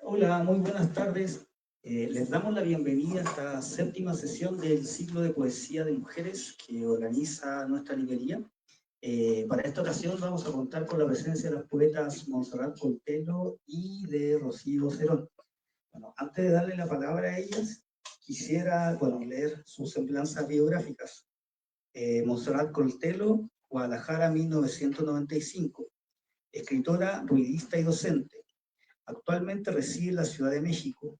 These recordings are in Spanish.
Hola, muy buenas tardes. Les damos la bienvenida a esta séptima sesión del ciclo de poesía de mujeres que organiza nuestra librería. Para esta ocasión vamos a contar con la presencia de las poetas Montserrat Coltelo y de Rocío Cerón. Bueno, antes de darle la palabra a ellas, quisiera leer sus semblanzas biográficas. Montserrat Coltelo, Guadalajara, 1995. Escritora, ruidista y docente. Actualmente reside en la Ciudad de México.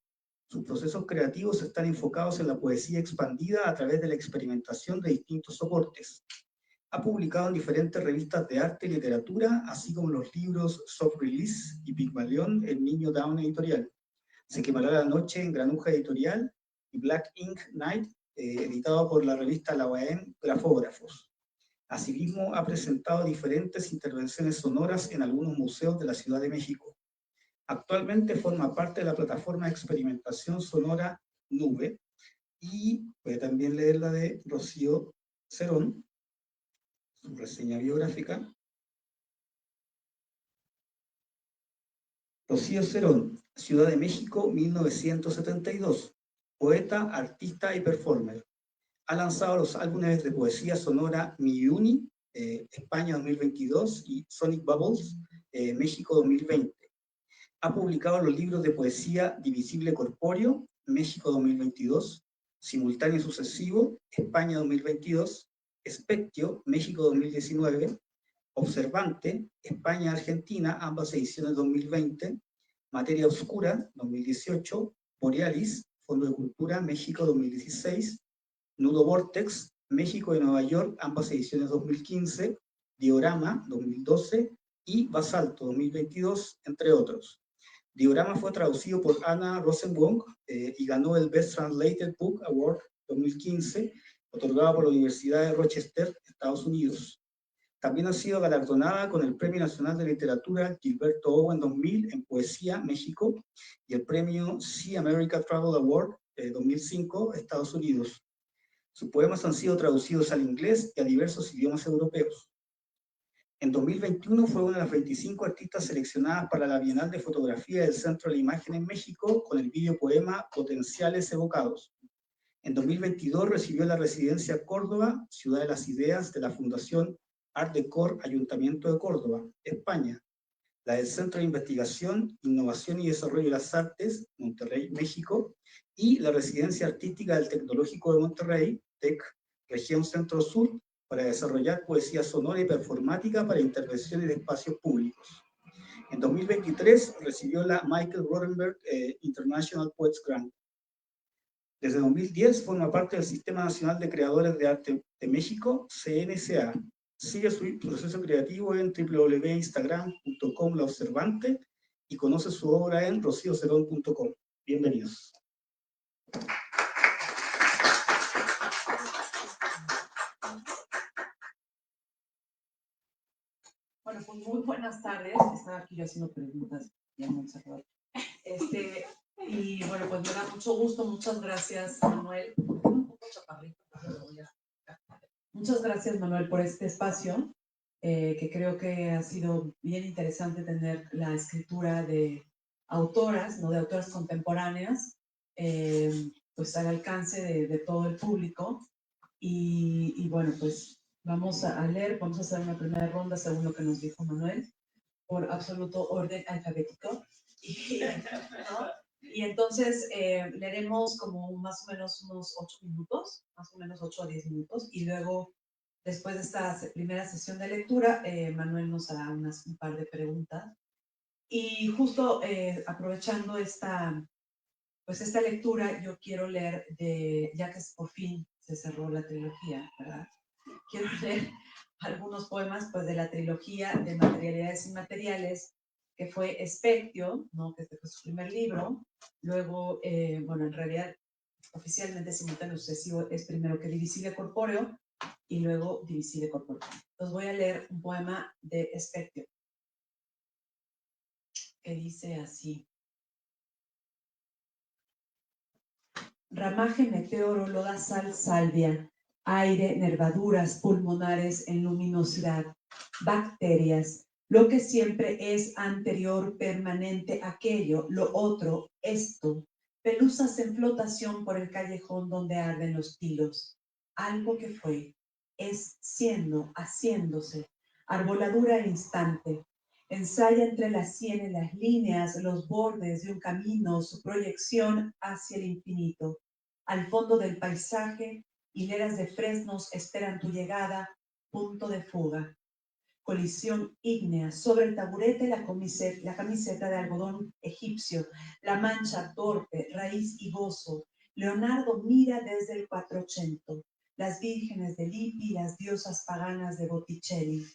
Sus procesos creativos están enfocados en la poesía expandida a través de la experimentación de distintos soportes. Ha publicado en diferentes revistas de arte y literatura, así como los libros Soft Release y Pigmalión en Niño Down Editorial. Se quemará la noche en Granuja Editorial y Black Ink Night, editado por la revista La UAM Grafógrafos. Asimismo, ha presentado diferentes intervenciones sonoras en algunos museos de la Ciudad de México. Actualmente forma parte de la plataforma de experimentación sonora Nube, y voy a también leer la de Rocío Cerón, su reseña biográfica. Rocío Cerón, Ciudad de México, 1972. Poeta, artista y performer. Ha lanzado los álbumes de poesía sonora Mi Uni, España 2022, y Sonic Bubbles, México 2020. Ha publicado los libros de poesía Divisible Corpóreo, México 2022, Simultáneo Sucesivo, España 2022, Espectio, México 2019, Observante, España-Argentina, ambas ediciones 2020, Materia Oscura, 2018, Borealis, Fondo de Cultura, México 2016, Nudo Vortex, México y Nueva York, ambas ediciones 2015, Diorama, 2012, y Basalto, 2022, entre otros. Diorama fue traducido por Anna Rosenwong y ganó el Best Translated Book Award 2015, otorgado por la Universidad de Rochester, Estados Unidos. También ha sido galardonada con el Premio Nacional de Literatura Gilberto Owen 2000 en Poesía, México, y el Premio Sea America Travel Award 2005, Estados Unidos. Sus poemas han sido traducidos al inglés y a diversos idiomas europeos. En 2021 fue una de las 25 artistas seleccionadas para la Bienal de Fotografía del Centro de la Imagen en México con el videopoema Potenciales Evocados. En 2022 recibió la residencia Córdoba, Ciudad de las Ideas, de la Fundación Art Decor Ayuntamiento de Córdoba, España, la del Centro de Investigación, Innovación y Desarrollo de las Artes, Monterrey, México, y la residencia artística del Tecnológico de Monterrey, TEC, Región Centro-Sur, para desarrollar poesía sonora y performática para intervenciones de espacios públicos. En 2023 recibió la Michael Rodenberg International Poets Grant. Desde 2010 forma parte del Sistema Nacional de Creadores de Arte de México, CNCA. Sigue su proceso creativo en www.instagram.com/laobservante y conoce su obra en rociocerón.com. Bienvenidos. Bueno, pues muy buenas tardes. Estaba aquí yo haciendo preguntas ya en Montserrat. Y bueno, pues me da mucho gusto. Muchas gracias, Manuel. Muchas gracias, Manuel, por este espacio, que creo que ha sido bien interesante tener la escritura de autoras, ¿no? De autoras contemporáneas, pues al alcance de todo el público. Y bueno, pues vamos a leer, vamos a hacer una primera ronda según lo que nos dijo Manuel, por absoluto orden alfabético. ¿No? Y entonces leeremos como más o menos unos 8 minutos, más o menos 8 a 10 minutos, y luego, después de esta primera sesión de lectura, Manuel nos hará un par de preguntas. Y justo aprovechando esta lectura, yo quiero leer, ya que por fin se cerró la trilogía, ¿verdad? Quiero leer algunos poemas pues, de la trilogía de Materialidades Inmateriales, que fue Espectio, ¿no? Que fue su primer libro. Luego, bueno, en realidad, oficialmente Simultáneo Sucesivo es primero que Divisible Corpóreo y luego Divisible Corpóreo. Entonces voy a leer un poema de Espectio, que dice así. Ramaje, meteoro, lodazal, salvia, aire, nervaduras pulmonares en luminosidad, bacterias, lo que siempre es anterior, permanente, aquello, lo otro, esto, pelusas en flotación por el callejón donde arden los tiros, algo que fue, es siendo, haciéndose, arboladura e instante, ensaya entre las sienes las líneas, los bordes de un camino, su proyección hacia el infinito. Al fondo del paisaje, hileras de fresnos esperan tu llegada, punto de fuga. Colisión ígnea, sobre el taburete la camiseta de algodón egipcio, la mancha torpe, raíz y gozo. Leonardo mira desde el 480, las vírgenes de Lippi, las diosas paganas de Botticelli.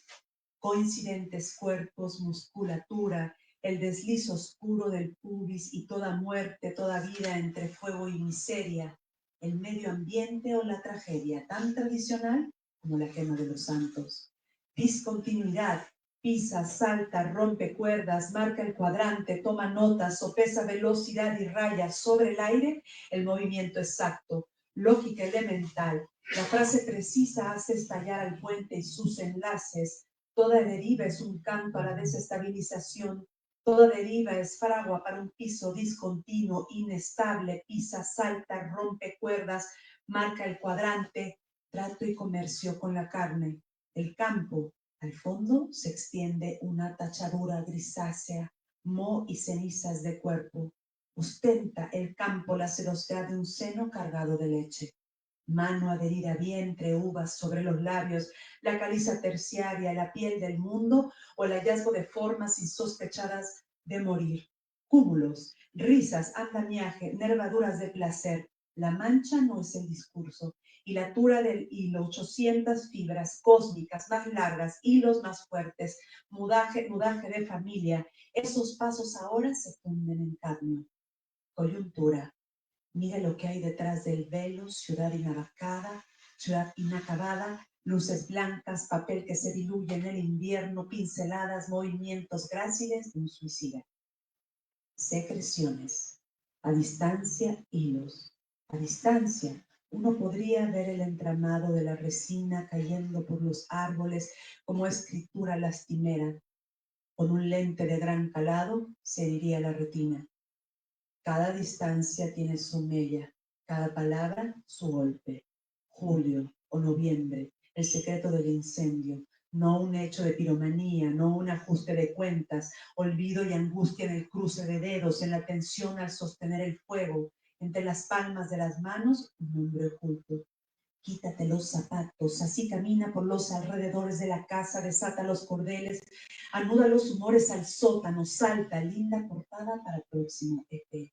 Coincidentes cuerpos, musculatura, el desliz oscuro del pubis y toda muerte, toda vida entre fuego y miseria, el medio ambiente o la tragedia, tan tradicional como la quema de los santos. Discontinuidad, pisa, salta, rompe cuerdas, marca el cuadrante, toma notas, sopesa velocidad y raya sobre el aire el movimiento exacto, lógica elemental. La frase precisa hace estallar al puente y sus enlaces. Toda deriva es un canto a la desestabilización. Toda deriva es fragua para un piso discontinuo, inestable, pisa, salta, rompe cuerdas, marca el cuadrante, trato y comercio con la carne. El campo, al fondo, se extiende una tachadura grisácea, moho y cenizas de cuerpo. Ostenta el campo la sedosidad de un seno cargado de leche. Mano adherida a vientre, uvas sobre los labios, la caliza terciaria, la piel del mundo o el hallazgo de formas insospechadas de morir. Cúmulos, risas, andamiaje, nervaduras de placer. La mancha no es el discurso, y la altura del hilo, 800 fibras cósmicas más largas, hilos más fuertes, mudaje de familia. Esos pasos ahora se funden en cadmio. Coyuntura. Mira lo que hay detrás del velo, ciudad inacabada, luces blancas, papel que se diluye en el invierno, pinceladas, movimientos gráciles de un suicida. Secreciones. A distancia, hilos. A distancia, uno podría ver el entramado de la resina cayendo por los árboles como escritura lastimera. Con un lente de gran calado se diría la retina. Cada distancia tiene su mella, cada palabra su golpe. Julio o noviembre, el secreto del incendio, no un hecho de piromanía, no un ajuste de cuentas, olvido y angustia en el cruce de dedos, en la tensión al sostener el fuego, entre las palmas de las manos, un hombre oculto. Quítate los zapatos, así camina por los alrededores de la casa, desata los cordeles, anuda los humores al sótano, salta, linda portada para el próximo EP.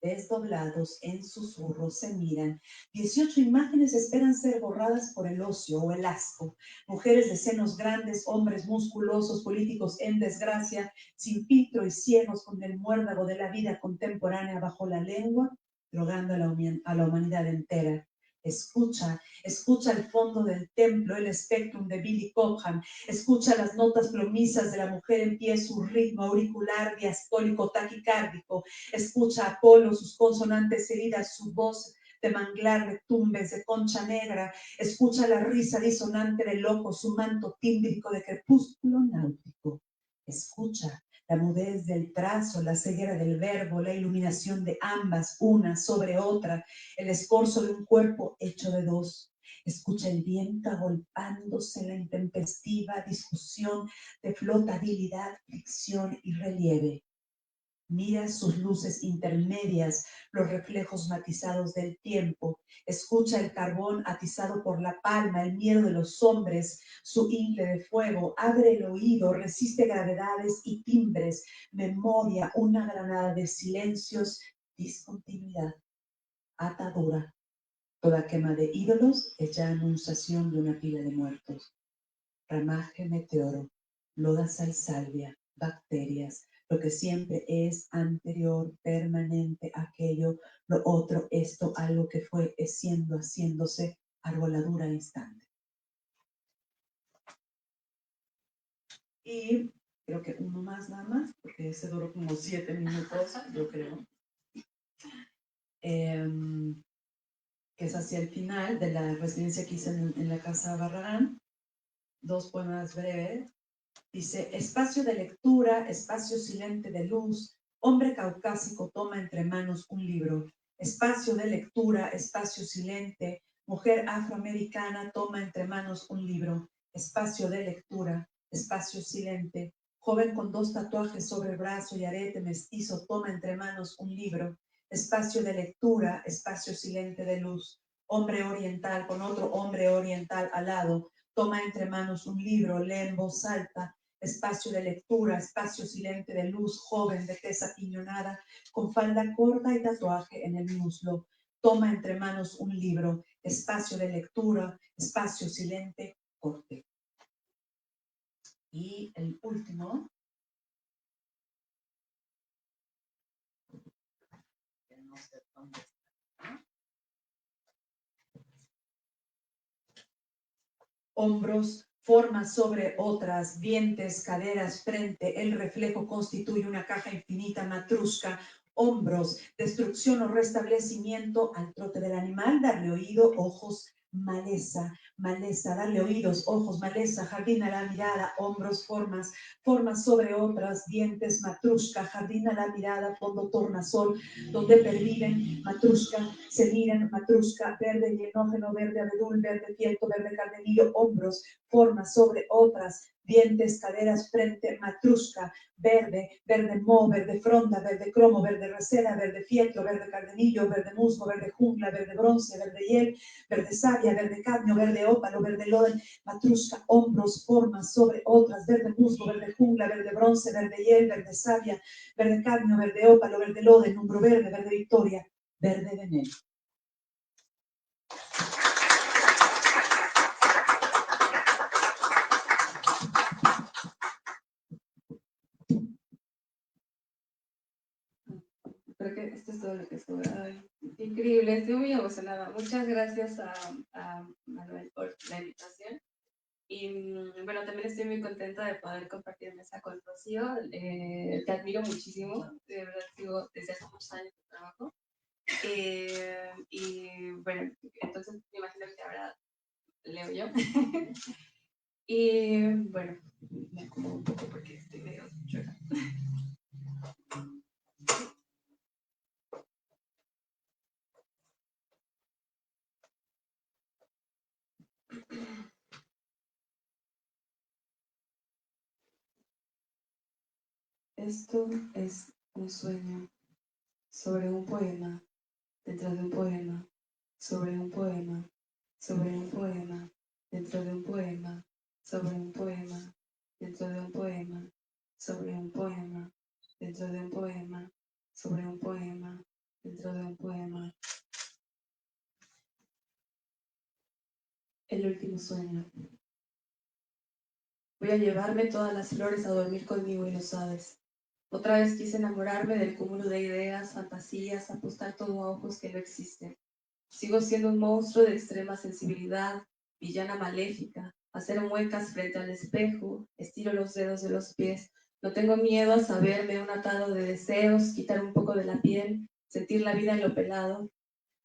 Desdoblados en susurros se miran. 18 imágenes esperan ser borradas por el ocio o el asco. Mujeres de senos grandes, hombres musculosos, políticos en desgracia, sin filtro y ciegos con el muérdago de la vida contemporánea bajo la lengua, drogando a la humanidad entera. Escucha el fondo del templo, el espectrum de Billy Cobham. Escucha las notas plomisas de la mujer en pie, su ritmo auricular, diastólico, taquicárdico. Escucha a Apolo, sus consonantes heridas, su voz de manglar de tumbes, de concha negra. Escucha la risa disonante del loco, su manto tímbrico de crepúsculo náutico. Escucha la mudez del trazo, la ceguera del verbo, la iluminación de ambas, una sobre otra, el escorzo de un cuerpo hecho de dos. Escucha el viento agolpándose en la intempestiva discusión de flotabilidad, fricción y relieve. Mira sus luces intermedias, los reflejos matizados del tiempo. Escucha el carbón atizado por la palma, el miedo de los hombres, su ingle de fuego. Abre el oído, resiste gravedades y timbres. Memoria, una granada de silencios, discontinuidad, atadura. Toda quema de ídolos es ya anunciación de una pila de muertos. Ramaje meteoro, loda salsalvia, bacterias, lo que siempre es anterior, permanente, aquello, lo otro, esto, algo que fue, es siendo, haciéndose, arboladura instante. Y creo que uno más nada más, porque ese duró como 7 minutos, yo creo. Que es hacia el final de la residencia que hice en la Casa Barragán. 2 poemas breves. Dice, espacio de lectura, espacio silente de luz, hombre caucásico toma entre manos un libro. Espacio de lectura, espacio silente, mujer afroamericana toma entre manos un libro. Espacio de lectura, espacio silente, joven con 2 tatuajes sobre el brazo y arete mestizo toma entre manos un libro. Espacio de lectura, espacio silente de luz, hombre oriental con otro hombre oriental al lado, toma entre manos un libro, lee en voz alta. Espacio de lectura, espacio silente de luz, joven de tez apiñonada, con falda corta y tatuaje en el muslo. Toma entre manos un libro, espacio de lectura, espacio silente, corte. Y el último. No sé dónde está. Hombros, formas sobre otras, dientes, caderas, frente, el reflejo constituye una caja infinita, matrusca, hombros, destrucción o restablecimiento al trote del animal, darle oído, ojos, maleza, maleza, darle oídos, ojos, maleza, jardín a la mirada, hombros, formas, formas sobre otras, dientes, matrusca, jardín a la mirada, fondo, tornasol, donde perviven, matrusca, se miran, matrusca, verde, hienógeno, verde, abedul, verde, fielto, verde, cardenillo, hombros, formas sobre otras, dientes, caderas, frente, matrusca, verde, verde mo, verde fronda, verde cromo, verde reseda, verde fieltro, verde cardenillo, verde musgo, verde jungla, verde bronce, verde hiel, verde savia, verde cadmio, verde ópalo, verde loden, matrusca, hombros, formas sobre otras, verde musgo, verde jungla, verde bronce, verde hiel, verde savia, verde cadmio, verde ópalo, verde loden, umbro verde, verde victoria, verde veneno. Creo que esto es todo lo que estuve. Increíble, estoy muy emocionada. Muchas gracias a Manuel por la invitación. Y bueno, también estoy muy contenta de poder compartir mesa con Rocío. Te admiro muchísimo, de verdad sigo desde hace muchos años tu trabajo. Y bueno, entonces me imagino que ahora leo yo. Y bueno, me acomodo un poco porque estoy medio chueca. Esto es un sueño sobre un poema, dentro de un poema, sobre un poema, sobre un poema, dentro de un poema, sobre un poema, dentro de un poema, sobre un poema, dentro de un poema, sobre un poema, dentro de un poema. El último sueño. Voy a llevarme todas las flores a dormir conmigo y lo sabes. Otra vez quise enamorarme del cúmulo de ideas, fantasías, apostar todo a ojos que no existen. Sigo siendo un monstruo de extrema sensibilidad, villana maléfica, hacer muecas frente al espejo, estiro los dedos de los pies. No tengo miedo a saberme un atado de deseos, quitar un poco de la piel, sentir la vida en lo pelado.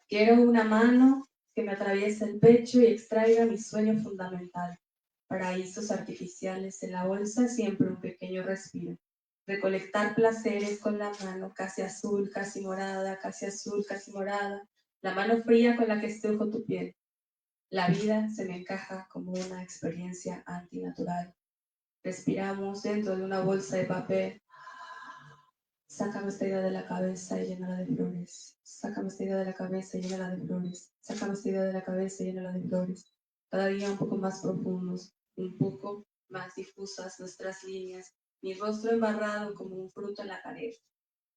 Quiero una mano que me atraviese el pecho y extraiga mi sueño fundamental. Paraísos artificiales en la bolsa, siempre un pequeño respiro. Recolectar placeres con la mano, casi azul, casi morada, casi azul, casi morada. La mano fría con la que estrujo tu piel. La vida se me encaja como una experiencia antinatural. Respiramos dentro de una bolsa de papel. Sácame esta idea de la cabeza y llénala de flores. Sácame esta idea de la cabeza y llénala de flores. Sácame esta idea de la cabeza y llénala de flores. Cada día un poco más profundos, un poco más difusas nuestras líneas, mi rostro embarrado como un fruto en la pared.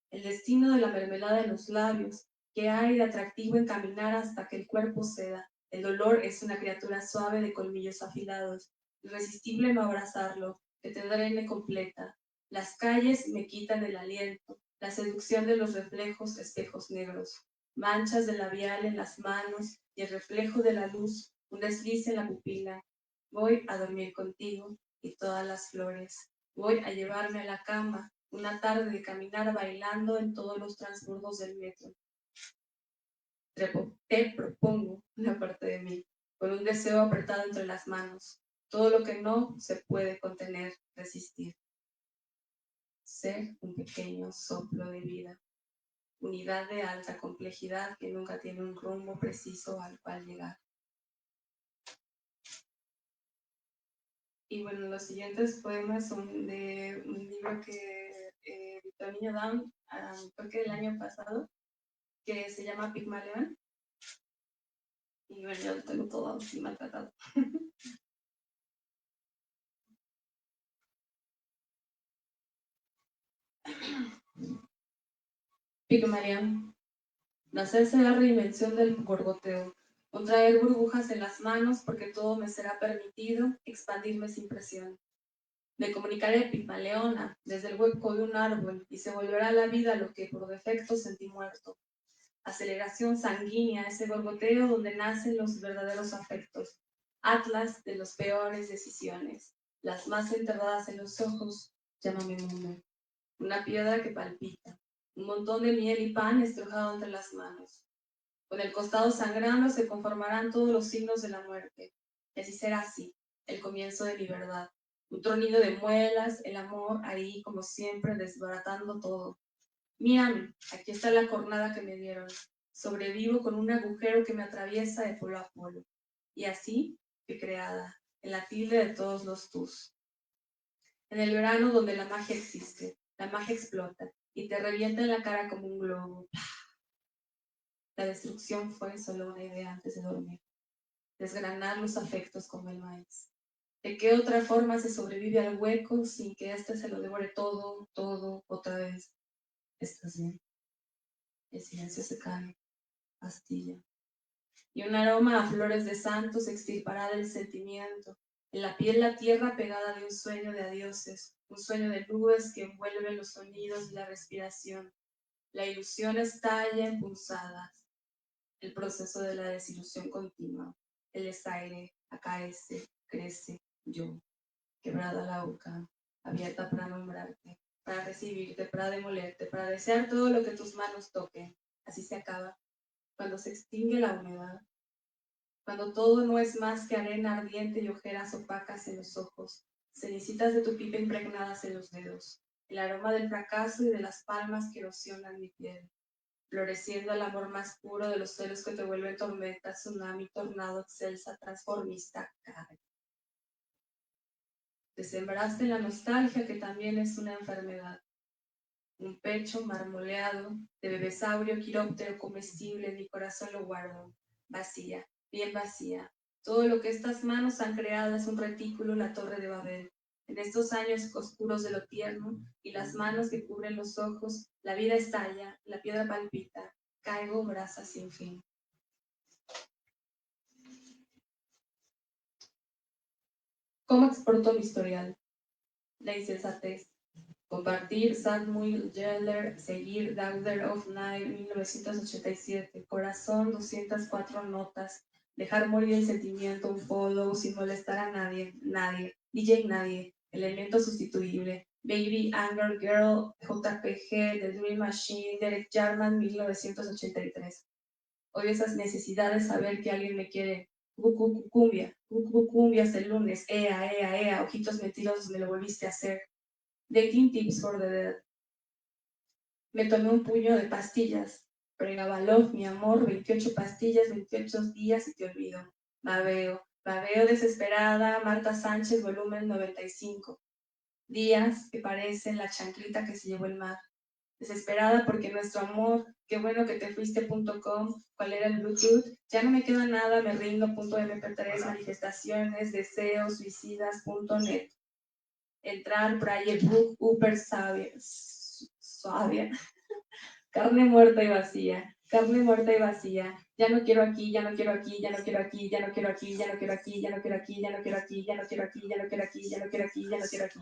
El destino de la mermelada en los labios, que hay de atractivo en caminar hasta que el cuerpo ceda. El dolor es una criatura suave de colmillos afilados, irresistible no abrazarlo, que te drene completa. Las calles me quitan el aliento, la seducción de los reflejos, espejos negros, manchas de labial en las manos y el reflejo de la luz, un desliz en la pupila. Voy a dormir contigo y todas las flores. Voy a llevarme a la cama, una tarde de caminar bailando en todos los transbordos del metro. Te propongo una parte de mí, con un deseo apretado entre las manos. todo lo que no se puede contener, resistir. Ser un pequeño soplo de vida, unidad de alta complejidad que nunca tiene un rumbo preciso al cual llegar. Y bueno, los siguientes poemas son de un libro que editó Niño Down, creo que del año pasado, que se llama Pigmalión. Y bueno, yo lo tengo todo así maltratado. Pigmalión. Nacerse la reinvención del gorgoteo, contraer burbujas en las manos porque todo me será permitido, expandirme sin presión. Me comunicaré Pigmaleona desde el hueco de un árbol y se volverá a la vida lo que por defecto sentí muerto. Aceleración sanguínea, ese gorgoteo donde nacen los verdaderos afectos. Atlas de las peores decisiones, las más enterradas en los ojos, llámame mundo. Una piedra que palpita, un montón de miel y pan estrujado entre las manos. Con el costado sangrando se conformarán todos los signos de la muerte. Y así será así, el comienzo de mi verdad. Un tronido de muelas, el amor ahí como siempre desbaratando todo. Mírame, aquí está la cornada que me dieron. Sobrevivo con un agujero que me atraviesa de polo a polo. Y así fui creada, en la tilde de todos los tus. En el verano donde la magia existe, la magia explota y te revienta en la cara como un globo. La destrucción fue solo una idea antes de dormir. Desgranar los afectos como el maíz. ¿De qué otra forma se sobrevive al hueco sin que éste se lo devore todo, otra vez? ¿Estás bien? El silencio se cae. Pastilla. Y un aroma a flores de santos extirpará del sentimiento. En la piel la tierra pegada de un sueño de adioses, un sueño de nubes que envuelven los sonidos y la respiración. La ilusión estalla en punzadas. El proceso de la desilusión continua. El desaire acaece, crece, yo. Quebrada la boca, abierta para nombrarte, para recibirte, para demolerte, para desear todo lo que tus manos toquen. Así se acaba. Cuando se extingue la humedad, cuando todo no es más que arena ardiente y ojeras opacas en los ojos, cenicitas de tu pipa impregnadas en los dedos, el aroma del fracaso y de las palmas que erosionan mi piel, floreciendo el amor más puro de los celos que te vuelven tormenta, tsunami, tornado, excelsa, transformista, carga. Te sembraste en la nostalgia que también es una enfermedad. Un pecho marmoleado, de bebesaurio, quiróptero, comestible, mi corazón lo guardo, vacía, bien vacía. Todo lo que estas manos han creado es un retículo, la torre de Babel. En estos años oscuros de lo tierno y las manos que cubren los ojos, la vida estalla, la piedra palpita, caigo brasa sin fin. ¿Cómo exporto mi historial? La insensatez. Compartir Samuel Geller, seguir Daughter of Night 1987, Corazón 204 notas, dejar morir el sentimiento, un follow sin molestar a nadie, DJ nadie, elemento sustituible, Baby Anger Girl, JPG, The Dream Machine, Derek Jarman 1983. Odio esas necesidades de saber que alguien me quiere. Cumbias el lunes, ea, ojitos mentirosos, me lo volviste a hacer. Dating Tips for the Dead. Me tomé un puño de pastillas. Pregabalov, mi amor, 28 pastillas, 28 días y te olvido. Babeo desesperada, Marta Sánchez, volumen 95. Días que parecen la chanclita que se llevó el mar. Desesperada porque nuestro amor, qué bueno que te fuiste.com, cuál era el Bluetooth, ya no me queda nada, me rindo.mp3, manifestaciones, deseos, suicidas.net. Entrar, Prayer Book, Upper Suavia, carne muerta y vacía, ya no quiero aquí, ya no quiero aquí, ya no quiero aquí, ya no quiero aquí, ya no quiero aquí, ya no quiero aquí, ya no quiero aquí, ya no quiero aquí, ya no quiero aquí, ya no quiero aquí, ya no quiero aquí.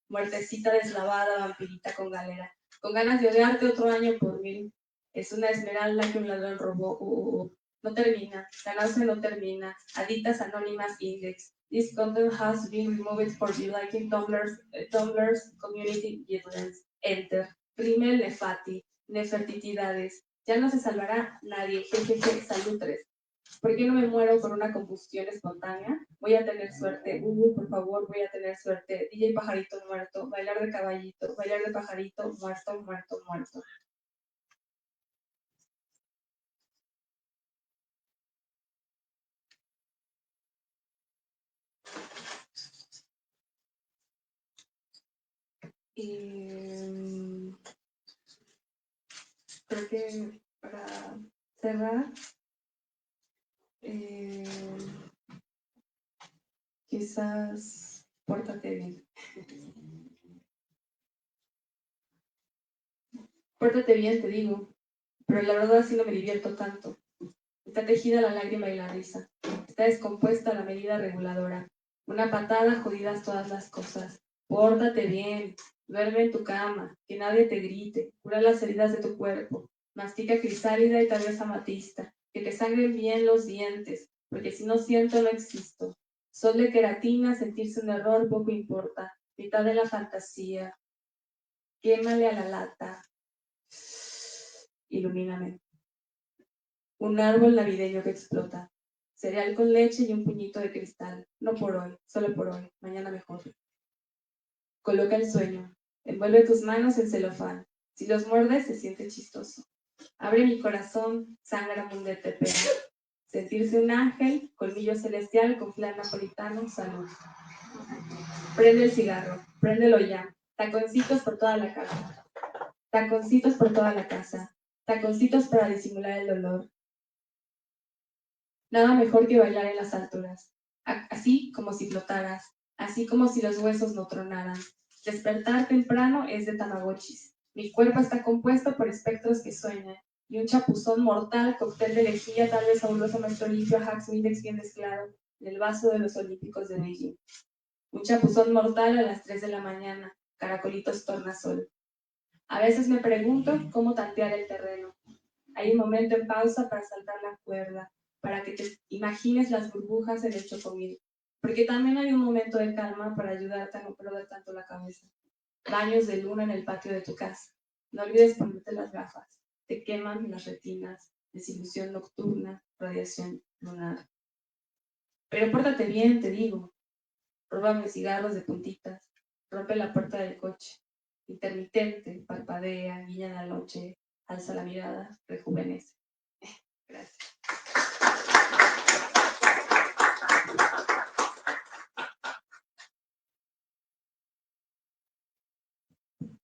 Muertecita deslavada, vampirita con galera, con ganas de odiarte otro año por 1000. Es una esmeralda que un ladrón robó. No termina, la náusea no termina. Adictas Anónimas Index. This content has been removed for violating Tumblr's community guidelines. Enter. Rímel Nefati. Nefertitidades. Ya no se salvará nadie. Jejeje. Salud 3. ¿Por qué no me muero por una combustión espontánea? Voy a tener suerte. Por favor, voy a tener suerte. DJ pajarito muerto, bailar de caballito, bailar de pajarito, muerto, muerto, muerto. Y creo que para cerrar, quizás pórtate bien. Pórtate bien, te digo, pero la verdad sí no me divierto tanto. Está tejida la lágrima y la risa. Está descompuesta la medida reguladora. Una patada, jodidas todas las cosas. Pórtate bien. Duerme en tu cama. Que nadie te grite. Cura las heridas de tu cuerpo. Mastica crisálida y tal vez amatista. Que te sangren bien los dientes. Porque si no siento, no existo. Sol de queratina, sentirse un error, poco importa. Mitad de la fantasía. Quémale a la lata. Ilumíname. Un árbol navideño que explota. Cereal con leche y un puñito de cristal. No por hoy, solo por hoy. Mañana mejor. Coloca el sueño. Envuelve tus manos en celofán. Si los muerdes, se siente chistoso. Abre mi corazón, sangra un de pena. Sentirse un ángel, colmillo celestial con flan napolitano, salud. Prende el cigarro, préndelo ya. Taconcitos por toda la casa. Taconcitos por toda la casa. Taconcitos para disimular el dolor. Nada mejor que bailar en las alturas, así como si flotaras, así como si los huesos no tronaran. Despertar temprano es de tamagotchis. Mi cuerpo está compuesto por espectros que sueñan, y un chapuzón mortal, cóctel de lejía, tal vez fabuloso maestro limpio, Hax Windex bien mezclado, en el vaso de los Olímpicos de Beijing. Un chapuzón mortal a las 3 de la mañana, caracolitos tornasol. A veces me pregunto cómo tantear el terreno. Hay un momento en pausa para saltar la cuerda, para que te imagines las burbujas en el chocomil, porque también hay un momento de calma para ayudarte a no perder tanto la cabeza. Baños de luna en el patio de tu casa. No olvides ponerte las gafas. Te queman las retinas. Desilusión nocturna, radiación lunar. Pero pórtate bien, te digo. Róbame cigarros de puntitas. Rompe la puerta del coche. Intermitente, parpadea, guiña la noche, alza la mirada, rejuvenece. Gracias.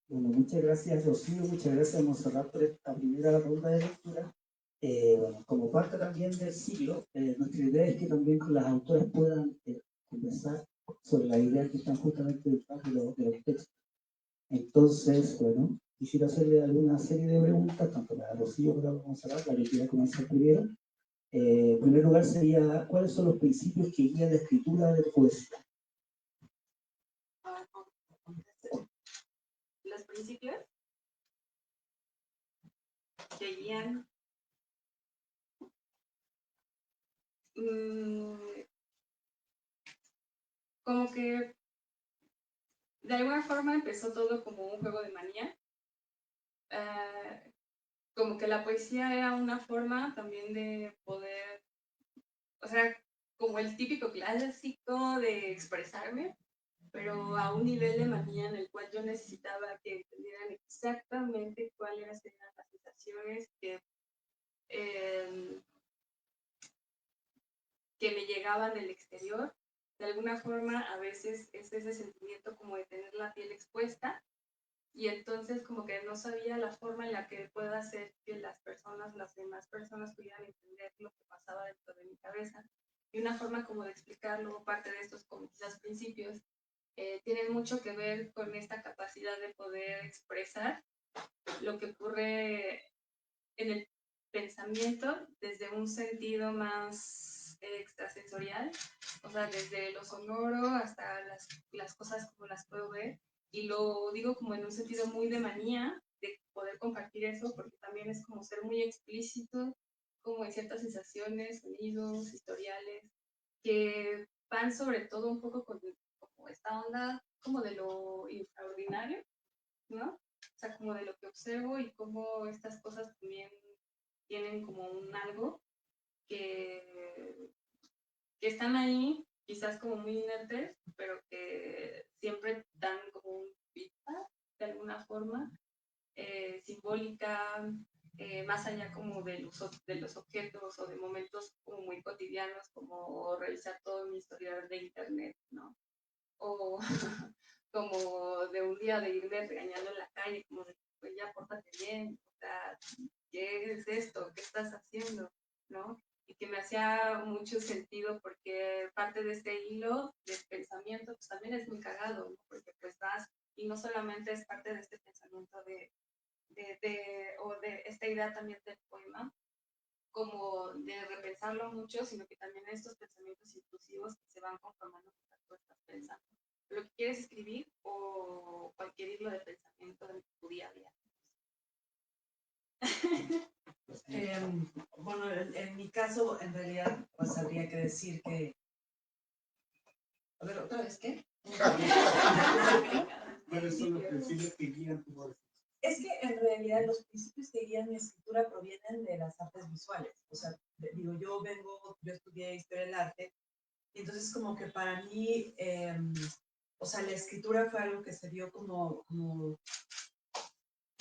Bueno, muchas gracias, Rocío, muchas gracias, Monserrat, por esta primera ronda de lectura. Bueno, como parte también del ciclo, nuestra idea es que también las autoras puedan conversar sobre las ideas que están justamente detrás de los textos. Entonces, bueno, quisiera hacerle alguna serie de preguntas, tanto para Rocío como para Monserrat, la que quiera comenzar primero. En primer lugar sería, ¿cuáles son los principios que guían la escritura de poesía? Los principios que guían como que de alguna forma empezó todo como un juego de manía. Como que la poesía era una forma también de poder, o sea, como el típico clásico de expresarme, pero a un nivel de manía en el cual yo necesitaba que entendieran exactamente cuáles eran las sensaciones que me llegaban del exterior. De alguna forma, a veces es ese sentimiento como de tener la piel expuesta, y entonces como que no sabía la forma en la que pueda hacer que las demás personas pudieran entender lo que pasaba dentro de mi cabeza. Y una forma como de explicarlo, parte de estos como quizás principios, tienen mucho que ver con esta capacidad de poder expresar lo que ocurre en el pensamiento desde un sentido más extrasensorial, o sea, desde lo sonoro hasta las cosas como las puedo ver, y lo digo como en un sentido muy de manía, de poder compartir eso, porque también es como ser muy explícito, como en ciertas sensaciones, sonidos, historiales, que van sobre todo un poco con como esta onda como de lo extraordinario, ¿no? O sea, como de lo que observo y cómo estas cosas también tienen como un algo que, que están ahí, quizás como muy inertes, pero que siempre dan como un feedback de alguna forma, simbólica, más allá como de los objetos o de momentos como muy cotidianos, como revisar todo mi historial de internet, ¿no? O como de un día de irme regañando en la calle, como de, pues ya pórtate bien, o sea, ¿qué es esto? ¿Qué estás haciendo? ¿No? Y que me hacía mucho sentido porque parte de este hilo de pensamiento pues también es muy cagado, ¿no? Porque pues vas, y no solamente es parte de este pensamiento o de esta idea también del poema, como de repensarlo mucho, sino que también estos pensamientos intrusivos que se van conformando mientras tú estás pensando lo que quieres escribir o cualquier hilo de pensamiento de tu día a día. Bueno, en mi caso, en realidad, pues habría que decir que... A ver, ¿otra vez qué? ¿Cuáles son los principios que guían tu obra? Es que en realidad los principios que guían mi escritura provienen de las artes visuales. O sea, digo, yo estudié historia del arte, y entonces como que para mí, o sea, la escritura fue algo que se dio como,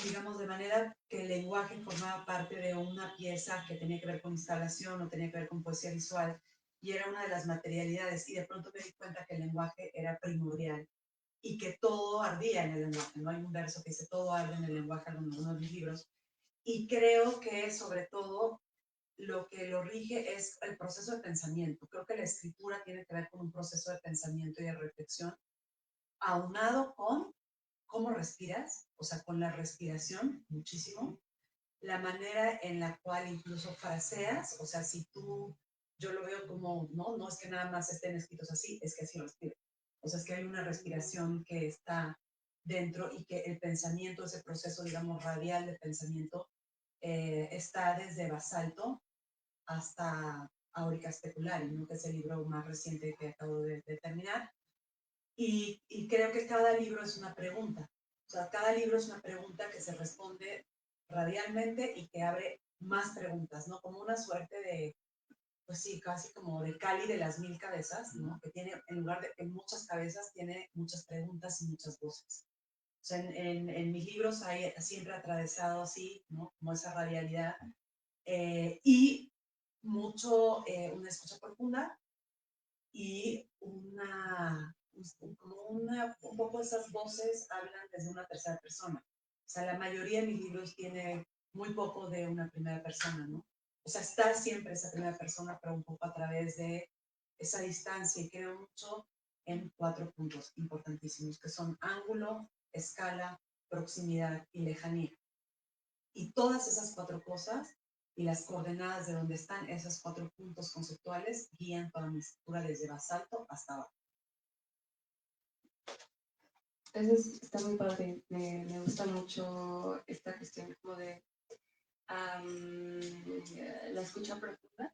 digamos, de manera que el lenguaje formaba parte de una pieza que tenía que ver con instalación o tenía que ver con poesía visual, y era una de las materialidades, y de pronto me di cuenta que el lenguaje era primordial y que todo ardía en el lenguaje, ¿no? Hay un verso que dice, todo arde en el lenguaje, en uno de mis libros, y creo que sobre todo lo que lo rige es el proceso de pensamiento. Creo que la escritura tiene que ver con un proceso de pensamiento y de reflexión, aunado con cómo respiras, o sea, con la respiración, muchísimo, la manera en la cual incluso fraseas, o sea, si tú, yo lo veo como, no es que nada más estén escritos así, es que así respiro. O sea, es que hay una respiración que está dentro y que el pensamiento, ese proceso, digamos, radial de pensamiento, está desde Basalto hasta Áurica Speculari, ¿no? Que es el libro más reciente que acabo de terminar. Y creo que cada libro es una pregunta. O sea, cada libro es una pregunta que se responde radialmente y que abre más preguntas, ¿no? Como una suerte de, pues sí, casi como de Cali de las 1000 cabezas, ¿no? Que tiene, en lugar de en muchas cabezas, tiene muchas preguntas y muchas voces. O sea, en mis libros hay siempre atravesado así, ¿no? Como esa radialidad. Y mucho, una escucha profunda y un poco esas voces hablan desde una tercera persona. O sea, la mayoría de mis libros tiene muy poco de una primera persona, ¿no? O sea, está siempre esa primera persona, pero un poco a través de esa distancia, y creo mucho en 4 puntos importantísimos, que son ángulo, escala, proximidad y lejanía. Y todas esas 4 cosas y las coordenadas de donde están esos 4 puntos conceptuales guían toda mi escritura desde Basalto hasta abajo. Eso está muy padre, me gusta mucho esta cuestión como de la escucha profunda.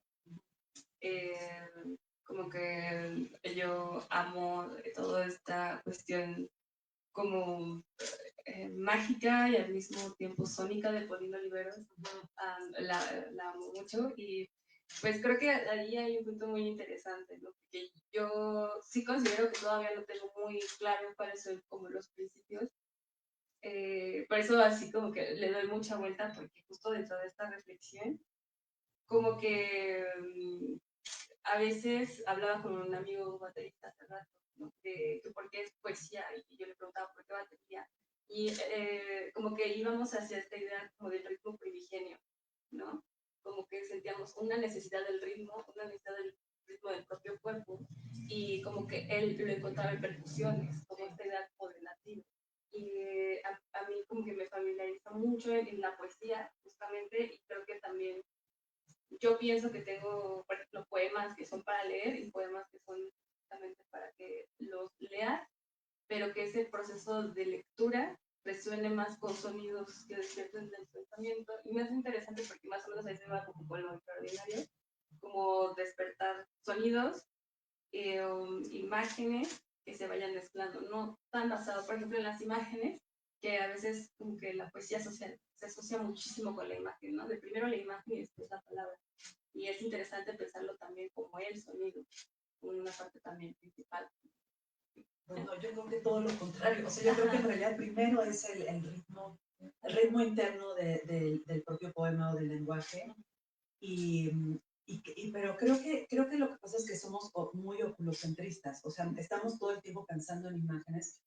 Como que yo amo toda esta cuestión como mágica y al mismo tiempo sónica de Paulina Oliveros. La amo mucho y pues creo que ahí hay un punto muy interesante, ¿no? Porque yo sí considero que todavía no tengo muy claro cuáles son como los principios. Por eso así como que le doy mucha vuelta porque justo dentro de esta reflexión como que a veces hablaba con un amigo baterista hace rato, ¿no? De que por qué es poesía y yo le preguntaba por qué batería y como que íbamos hacia esta idea como del ritmo primigenio, ¿no? Como que sentíamos una necesidad del ritmo, una necesidad del ritmo del propio cuerpo y como que él lo encontraba en percusiones, como esta idea como de latido. Y a mí como que me familiariza mucho en la poesía justamente y creo que también yo pienso que tengo, por ejemplo, poemas que son para leer y poemas que son justamente para que los leas, pero que ese proceso de lectura resuene más con sonidos que despierten del pensamiento. Y me hace interesante porque más o menos ahí se va como con lo extraordinario, como despertar sonidos, imágenes que se vayan mezclando, no tan basado, por ejemplo, en las imágenes, que a veces como que la poesía social se asocia muchísimo con la imagen, ¿no? De primero la imagen y después la palabra. Y es interesante pensarlo también como el sonido, una parte también principal. Bueno, yo creo que todo lo contrario. O sea, yo creo que en realidad primero es el ritmo interno del propio poema o del lenguaje. Pero creo que lo que pasa es que somos muy oculocentristas. O sea, estamos todo el tiempo pensando en imágenes.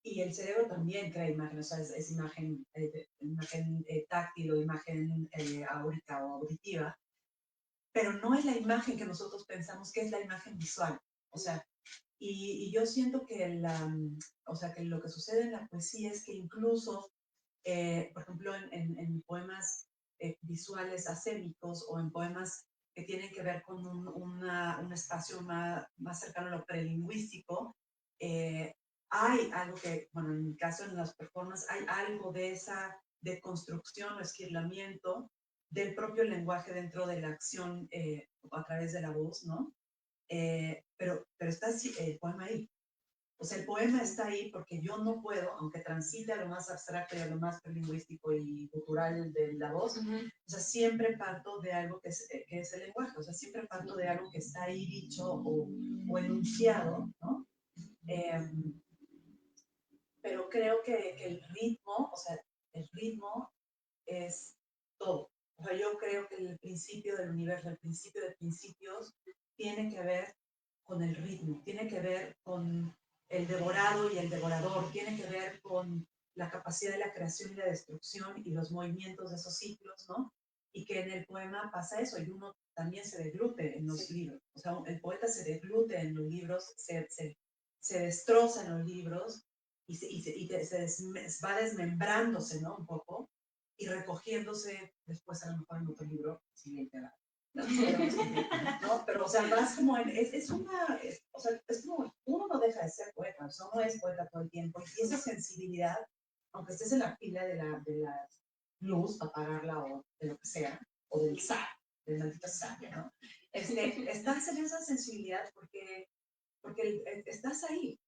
Y el cerebro también crea imágenes, o sea, es imagen, táctil o imagen áurica o auditiva, pero no es la imagen que nosotros pensamos que es la imagen visual. O sea, y yo siento que, o sea, que lo que sucede en la poesía es que incluso, por ejemplo, en poemas visuales acémicos o en poemas que tienen que ver con un espacio más cercano a lo prelingüístico, hay algo que, bueno, en mi caso en las performances, hay algo de esa deconstrucción o esquilamiento del propio lenguaje dentro de la acción a través de la voz, ¿no? Pero está el poema ahí. O sea, el poema está ahí porque yo no puedo, aunque transite a lo más abstracto y a lo más lingüístico y cultural de la voz, o sea, siempre parto de algo que es el lenguaje, o sea, siempre parto de algo que está ahí dicho o enunciado, ¿no? Pero creo que el ritmo, o sea, el ritmo es todo. O sea, yo creo que el principio del universo, el principio de principios, tiene que ver con el ritmo, tiene que ver con el devorado y el devorador, tiene que ver con la capacidad de la creación y la destrucción y los movimientos de esos ciclos, ¿no? Y que en el poema pasa eso, y uno también se deglute en los libros. O sea, el poeta se deglute en los libros, se destroza en los libros y va desmembrándose, ¿no? Un poco, y recogiéndose después a lo mejor en otro libro siguiente. ¿No? Pero, o sea, vas como o sea, es como, uno no deja de ser poeta, o sea, uno es poeta todo el tiempo, y esa sensibilidad, aunque estés en la fila de la luz, apagarla o de lo que sea, o del SAC, del maldito SAC, ¿no? Estás en esa sensibilidad porque estás ahí,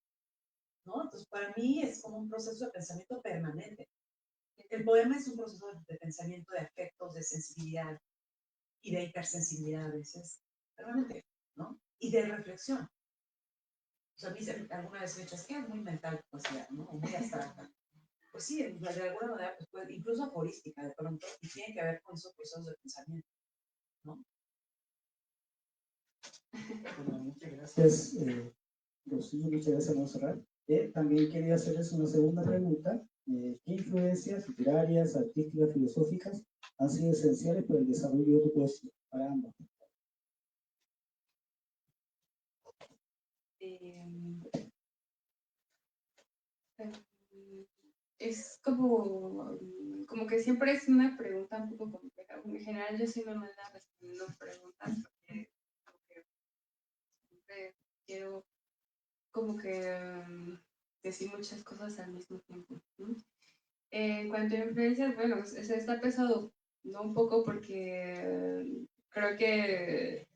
¿no? Entonces, para mí es como un proceso de pensamiento permanente. El poema es un proceso de pensamiento, de afectos, de sensibilidad y de hipersensibilidad a veces, permanente, ¿no? Y de reflexión. O sea, a mí alguna vez me he dicho, es que es muy mental poesía, ¿no? O muy abstracta. Pues sí, de alguna manera, pues, incluso aforística de pronto, y tiene que ver con esos procesos de pensamiento, ¿no? Bueno, muchas gracias, Rocío, muchas gracias, Monserrat. También quería hacerles una segunda pregunta. ¿Qué influencias literarias, artísticas, filosóficas han sido esenciales para el desarrollo de tu poesía? Para ambos. Es como que siempre es una pregunta un poco compleja. En general yo soy muy mala respondiendo preguntas porque como que siempre quiero como que decir muchas cosas al mismo tiempo, ¿no? En cuanto a influencias, bueno, está pesado, ¿no? Un poco porque creo que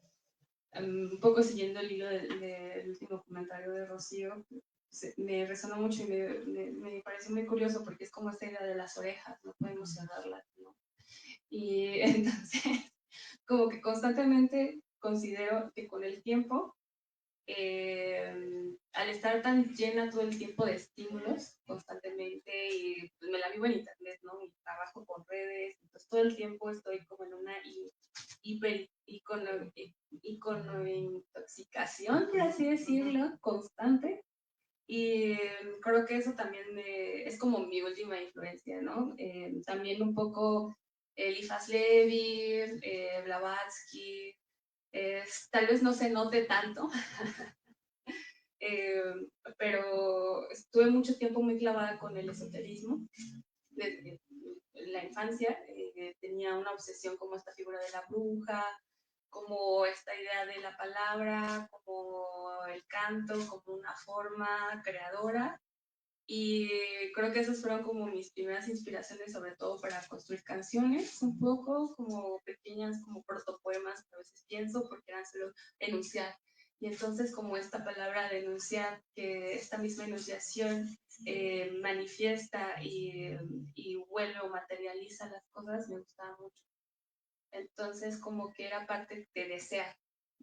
un poco siguiendo el hilo del último comentario de Rocío, me resonó mucho y me pareció muy curioso porque es como esta idea de las orejas, no podemos cerrarlas, ¿no? Y entonces, como que constantemente considero que con el tiempo, al estar tan llena todo el tiempo de estímulos constantemente y pues me la vivo en internet, ¿no? Y trabajo con redes, entonces todo el tiempo estoy como en una intoxicación, por así decirlo, constante. Y creo que eso también es como mi última influencia, ¿no? También un poco Eliphas Levi, Blavatsky, tal vez no se note tanto, pero estuve mucho tiempo muy clavada con el esoterismo. Desde la infancia tenía una obsesión como esta figura de la bruja, como esta idea de la palabra, como el canto, como una forma creadora. Y creo que esas fueron como mis primeras inspiraciones, sobre todo para construir canciones, un poco como pequeñas, como protopoemas que a veces pienso, porque eran solo enunciar Y entonces como esta palabra denunciar, que esta misma enunciación manifiesta y vuelve o materializa las cosas, me gustaba mucho. Entonces como que era parte de desear,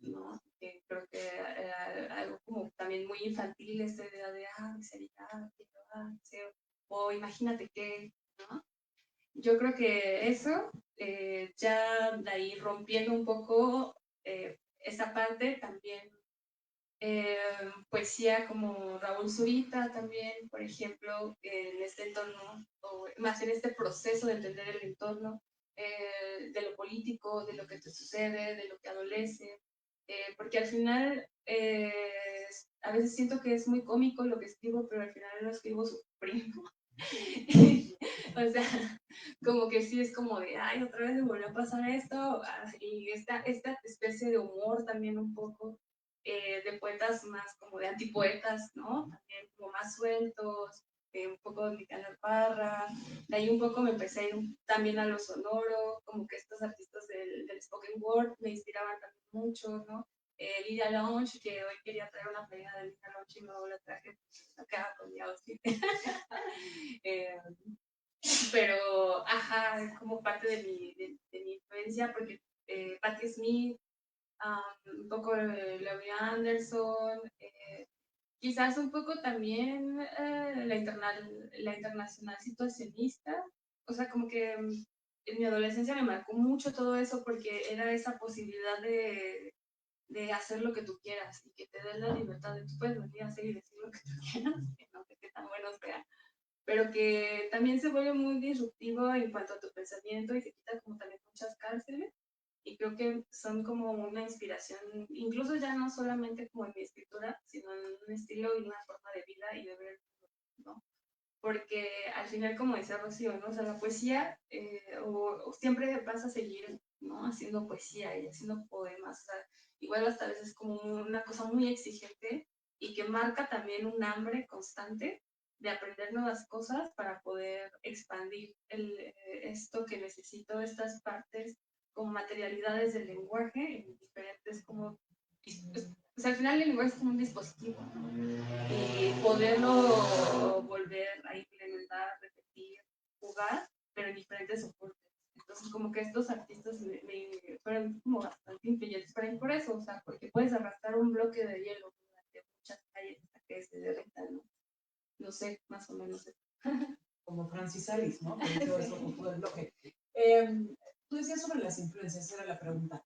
¿no? Que creo que era algo como también muy infantil, esta idea de, sería, deseo, o imagínate qué, ¿no? Yo creo que eso, ya de ahí rompiendo un poco esa parte, también poesía como Raúl Zurita también, por ejemplo, en este entorno, o más en este proceso de entender el entorno, de lo político, de lo que te sucede, de lo que adolece, porque al final a veces siento que es muy cómico lo que escribo, pero al final lo escribo sufriendo. O sea, como que sí es como de, ay, otra vez me volvió a pasar esto, y esta especie de humor también un poco, de poetas más como de antipoetas, ¿no? También como más sueltos, un poco de Nicanor Parra, de ahí un poco me empecé a ir también a lo sonoro, como que estos artistas del spoken word me inspiraban también mucho, ¿no? Lidia Lounge, que hoy quería traer una playera de Lidia Lounge y no la traje, pues acá con mi outfit. Pero, ajá, es como parte de mi influencia, porque Patti Smith, un poco de Laurie Anderson, quizás un poco también la internacional situacionista, o sea, como que en mi adolescencia me marcó mucho todo eso porque era esa posibilidad de hacer lo que tú quieras y que te den la libertad de tú puedes venir a hacer y decir lo que tú quieras, que no sé qué tan bueno sea, pero que también se vuelve muy disruptivo en cuanto a tu pensamiento y te quita como también muchas cárceles. Y creo que son como una inspiración, incluso ya no solamente como en mi escritura, sino en un estilo y una forma de vida y de ver, ¿no? Porque al final, como decía Rocío, ¿no? O sea, la poesía o siempre vas a seguir, ¿no? Haciendo poesía y haciendo poemas, o sea, igual hasta a veces como una cosa muy exigente y que marca también un hambre constante de aprender nuevas cosas para poder expandir esto que necesito, estas partes como materialidades del lenguaje en diferentes como... O sea, al final el lenguaje es como un dispositivo, y poderlo volver a implementar, repetir, jugar, pero en diferentes soportes. Entonces, como que estos artistas me fueron como bastante influyentes para mí por eso, o sea, porque puedes arrastrar un bloque de hielo durante muchas calles hasta que se derrita, ¿no? No sé, más o menos. Como Francis Alice, ¿no? Que hizo eso con todo el bloque. Tú decías sobre las influencias, esa era la pregunta.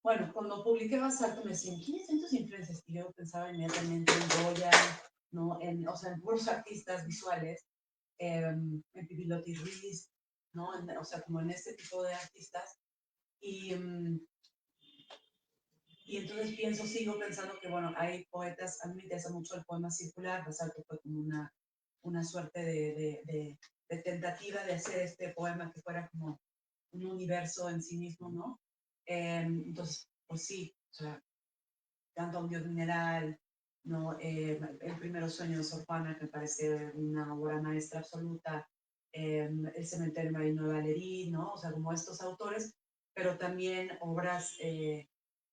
Bueno, cuando publiqué Basalto me decían, ¿quiénes son tus influencias? Y yo pensaba inmediatamente en Goya, ¿no? O sea, en puros artistas visuales, en Pipilotti Ruiz, ¿no? O sea, como en este tipo de artistas. Y, y entonces sigo pensando que, bueno, hay poetas, a mí me interesa mucho el poema circular, Basalto fue como una suerte de tentativa de hacer este poema que fuera como un universo en sí mismo, ¿no? Entonces, pues sí, o sea, Canto a un dios mineral, ¿no? El primero sueño de Sor Juana, que me parece una obra maestra absoluta, El cementerio marino de Valerí, ¿no? O sea, como estos autores, pero también obras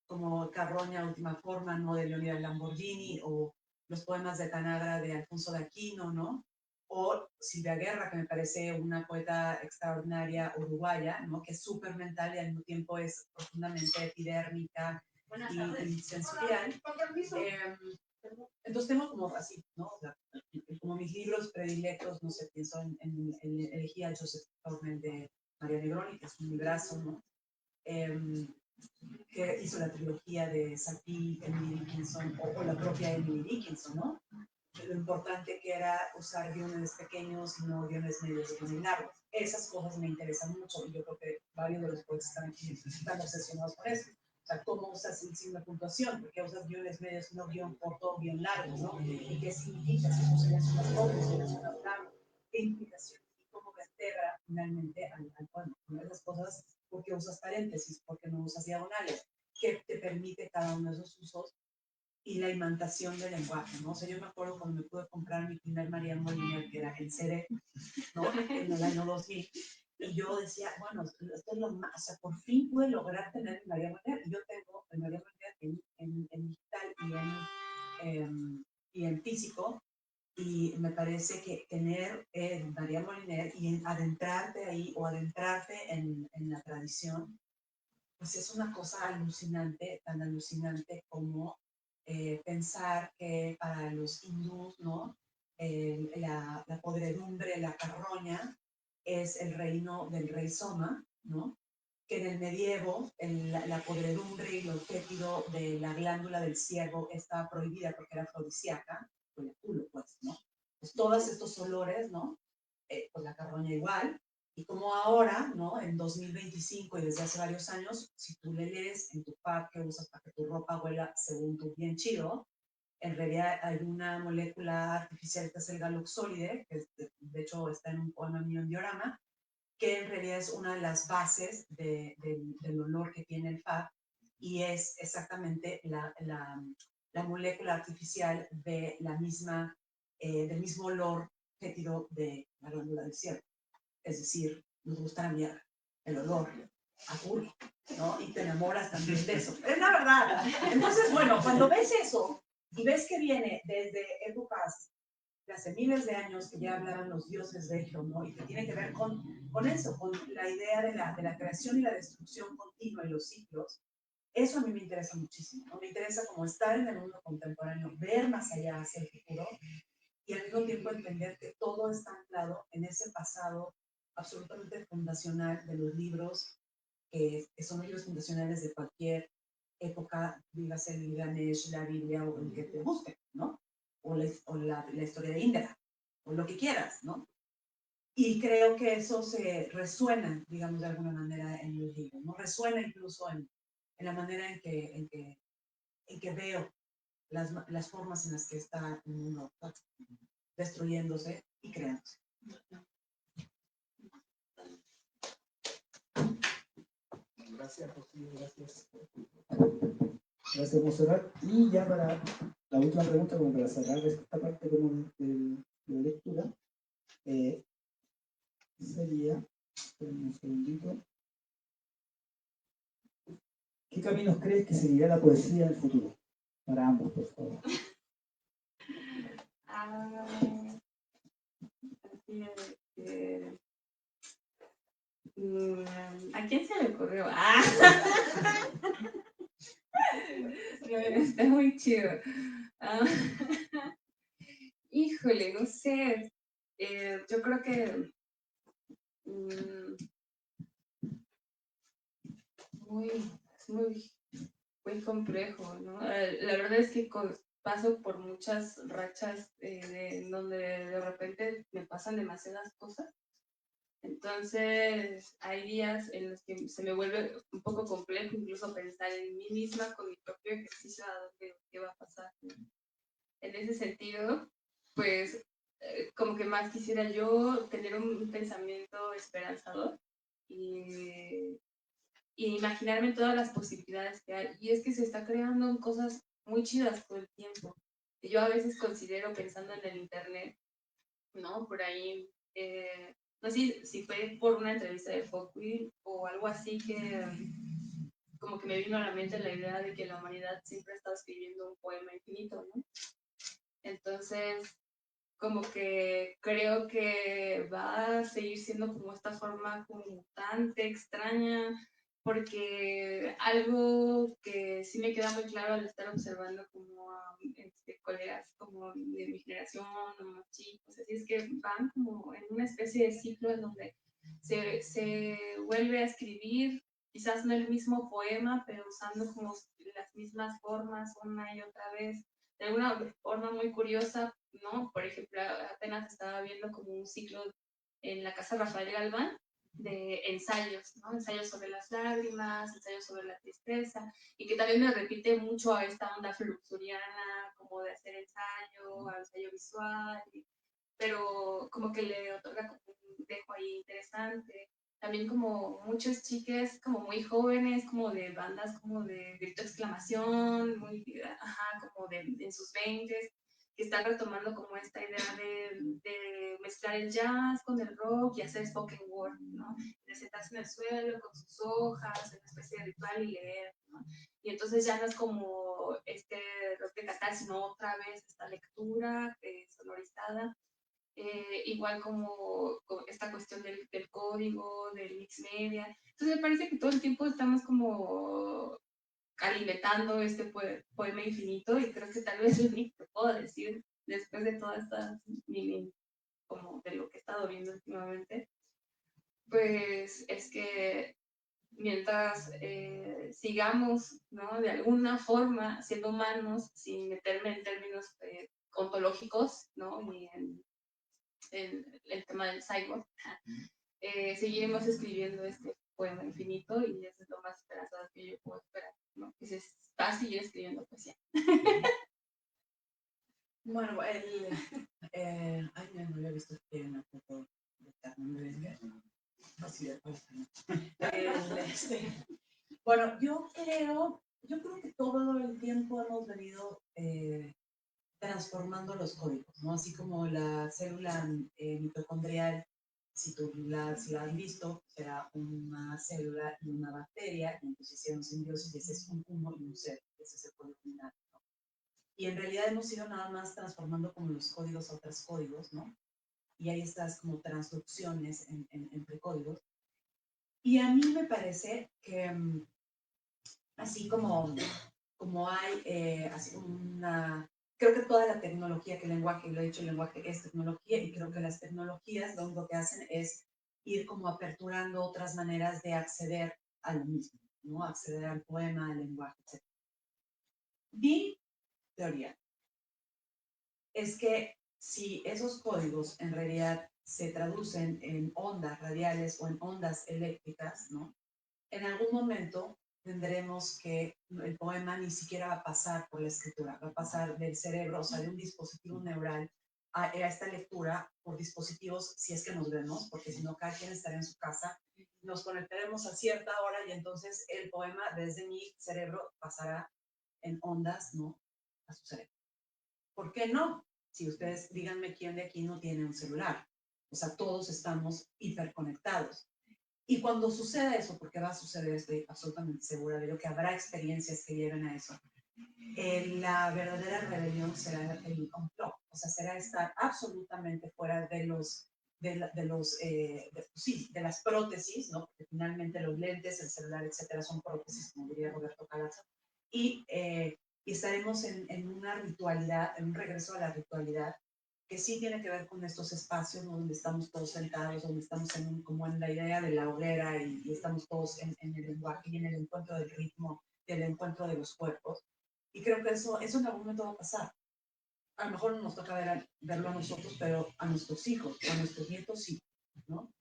como Carroña, Última Forma, ¿no? De Leonida Lamborghini, o los poemas de Tanagra de Alfonso de Aquino, ¿no? O Silvia Guerra, que me parece una poeta extraordinaria uruguaya, ¿no? Que es súper mental y al mismo tiempo es profundamente epidérmica y sensorial. Entonces tengo como así, ¿no? O sea, como mis libros predilectos, no sé, pienso en elegí a Joseph Thorne de María Negroni, que es un librazo, ¿no? Que hizo la trilogía de Satie, Emily Dickinson, o la propia Emily Dickinson, ¿no? Lo importante que era usar guiones pequeños y no guiones medios y guiones largos. Esas cosas me interesan mucho y yo creo que varios de los poetas están aquí están obsesionados por eso. O sea, cómo usas el signo de puntuación, porque usas guiones medios, no guión corto, guión largo, ¿no? ¿Y qué significa? Si son silencios más cortos, silencios más largos, qué implicaciones y cómo vertebra finalmente al poema. ¿No? Esas cosas, ¿por qué usas paréntesis? ¿Por qué no usas diagonales? ¿Qué te permite cada uno de esos usos? Y la imantación del lenguaje, ¿no? O sea, yo me acuerdo cuando me pude comprar mi primer María Molina, que era el CD, ¿no? En el año 2000, y yo decía, bueno, esto es lo más, o sea, por fin pude lograr tener el María Molina, y yo tengo el María Molina en digital y en físico. Y me parece que tener María Moliner y adentrarte ahí o adentrarte en la tradición, pues es una cosa alucinante, tan alucinante como pensar que para los hindús, ¿no? La podredumbre, la carroña, es el reino del rey Soma, ¿no? Que en el medievo la podredumbre y lo fétido de la glándula del ciervo estaba prohibida porque era afrodisíaca, pues el culo, pues, ¿no? Pues todos estos olores, ¿no? Pues la carroña igual. Y como ahora, ¿no? En 2025 y desde hace varios años, si tú le lees en tu pad que usas para que tu ropa huela según tú bien chido, en realidad hay una molécula artificial que es el galoxolide, que de hecho está en un poema mío en diorama, que en realidad es una de las bases del olor que tiene el fab y es exactamente la molécula artificial de del mismo olor fétido de la glándula del ciervo. Es decir, nos gusta la mierda, el olor a culo, ¿no? Y te enamoras también de eso. Es la verdad. Entonces, bueno, cuando ves eso y ves que viene desde épocas de hace miles de años que ya hablaban los dioses de ello, ¿no? Y que tiene que ver con eso, con la idea de la creación y la destrucción continua y los ciclos. Eso a mí me interesa muchísimo, ¿no? Me interesa como estar en el mundo contemporáneo, ver más allá hacia el futuro y al mismo tiempo entender que todo está anclado en ese pasado absolutamente fundacional de los libros, que son libros fundacionales de cualquier época, dígase el Ganesh, la Biblia o el que te guste, ¿no? O la historia de Indra, o lo que quieras, ¿no? Y creo que eso se resuena, digamos, de alguna manera en los libros, ¿no? Resuena incluso en la manera en que veo las formas en las que está el mundo destruyéndose y creándose. Gracias, Rocío, gracias. Gracias, Monserrat. Y ya para la última pregunta, como para cerrar esta parte como de la lectura, sería, un segundito, ¿qué caminos crees que seguirá la poesía en el futuro? Para ambos, por favor. ¿A quién se le ocurrió? Está muy chido. Híjole, no sé. Yo creo que es muy complejo, ¿no? La verdad es que paso por muchas rachas donde de repente me pasan demasiadas cosas. Entonces, hay días en los que se me vuelve un poco complejo incluso pensar en mí misma con mi propio ejercicio a dónde qué va a pasar, ¿no? En ese sentido, pues, como que más quisiera yo tener un pensamiento esperanzador y imaginarme todas las posibilidades que hay. Y es que se está creando cosas muy chidas todo el tiempo. Yo a veces considero, pensando en el internet, ¿no? Por ahí, no sé si fue por una entrevista de Foucault o algo así que como que me vino a la mente la idea de que la humanidad siempre está escribiendo un poema infinito, ¿no? Entonces, como que creo que va a seguir siendo como esta forma como mutante, extraña, porque algo que sí me queda muy claro al estar observando como a colegas como de mi generación o más chicos, así es que van como en una especie de ciclo en donde se vuelve a escribir, quizás no el mismo poema, pero usando como las mismas formas una y otra vez, de alguna forma muy curiosa, ¿no? Por ejemplo, apenas estaba viendo como un ciclo en la casa Rafael Galván de ensayos, ¿no? Ensayos sobre las lágrimas, ensayos sobre la tristeza, y que también me repite mucho a esta onda fluxuriana, como de hacer ensayo visual, pero como que le otorga como un dejo ahí interesante. También como muchas chicas como muy jóvenes, como de bandas como de grito exclamación, muy, ajá, como en sus 20s, que están retomando como esta idea de mezclar el jazz con el rock y hacer spoken word, ¿no? De sentarse en el suelo con sus hojas, en una especie de ritual y leer, ¿no? Y entonces ya no es como este rock de cantar, sino otra vez esta lectura sonorizada. Igual como esta cuestión del código, del mix media. Entonces me parece que todo el tiempo estamos como alimentando este poema infinito y creo que tal vez lo único que puedo decir después de toda esta mini, como de lo que he estado viendo últimamente, pues es que mientras sigamos, ¿no? De alguna forma siendo humanos, sin meterme en términos ontológicos, ¿no? Ni en el tema del cyborg, seguiremos escribiendo este poema infinito y eso es lo más esperanzador que yo puedo esperar, ¿no? Que se va a seguir escribiendo poesía. Bueno, ay, no había visto que una foto de Carmen Berenguer. Así de bueno, yo creo que todo el tiempo hemos venido transformando los códigos, ¿no? Así como la célula mitocondrial, si la has visto, será una célula y una bacteria, y entonces hicieron simbiosis y ese es un humo y un ser, ese es el código binario, ¿no? Y en realidad hemos ido nada más transformando como los códigos a otros códigos, ¿no? Y hay estas como transducciones entre códigos. Y a mí me parece que así como hay así una... Creo que toda la tecnología, que el lenguaje, lo he dicho, el lenguaje es tecnología, y creo que las tecnologías lo único que hacen es ir como aperturando otras maneras de acceder a lo mismo, ¿no? Acceder al poema, al lenguaje, etc. Mi teoría es que si esos códigos en realidad se traducen en ondas radiales o en ondas eléctricas, ¿no? En algún momento tendremos que el poema ni siquiera va a pasar por la escritura, va a pasar del cerebro, o sea, de un dispositivo neural a esta lectura por dispositivos, si es que nos vemos, porque si no, cada quien estará en su casa, nos conectaremos a cierta hora y entonces el poema desde mi cerebro pasará en ondas, ¿no? A su cerebro. ¿Por qué no? Si ustedes, díganme quién de aquí no tiene un celular. O sea, todos estamos hiperconectados. Y cuando suceda eso, porque va a suceder, estoy absolutamente segura de lo que habrá experiencias que lleven a eso, la verdadera rebelión será el complot, o sea, será estar absolutamente fuera de de las prótesis, ¿no? Porque finalmente los lentes, el celular, etcétera, son prótesis, como diría Roberto Calazo, y estaremos en una ritualidad, en un regreso a la ritualidad, que sí tiene que ver con estos espacios, ¿no? Donde estamos todos sentados, donde estamos como en la idea de la hoguera y estamos todos en el lenguaje y en el encuentro del ritmo, del encuentro de los cuerpos. Y creo que eso en algún momento va a pasar. A lo mejor no nos toca verlo a nosotros, pero a nuestros hijos, a nuestros nietos sí, ¿no?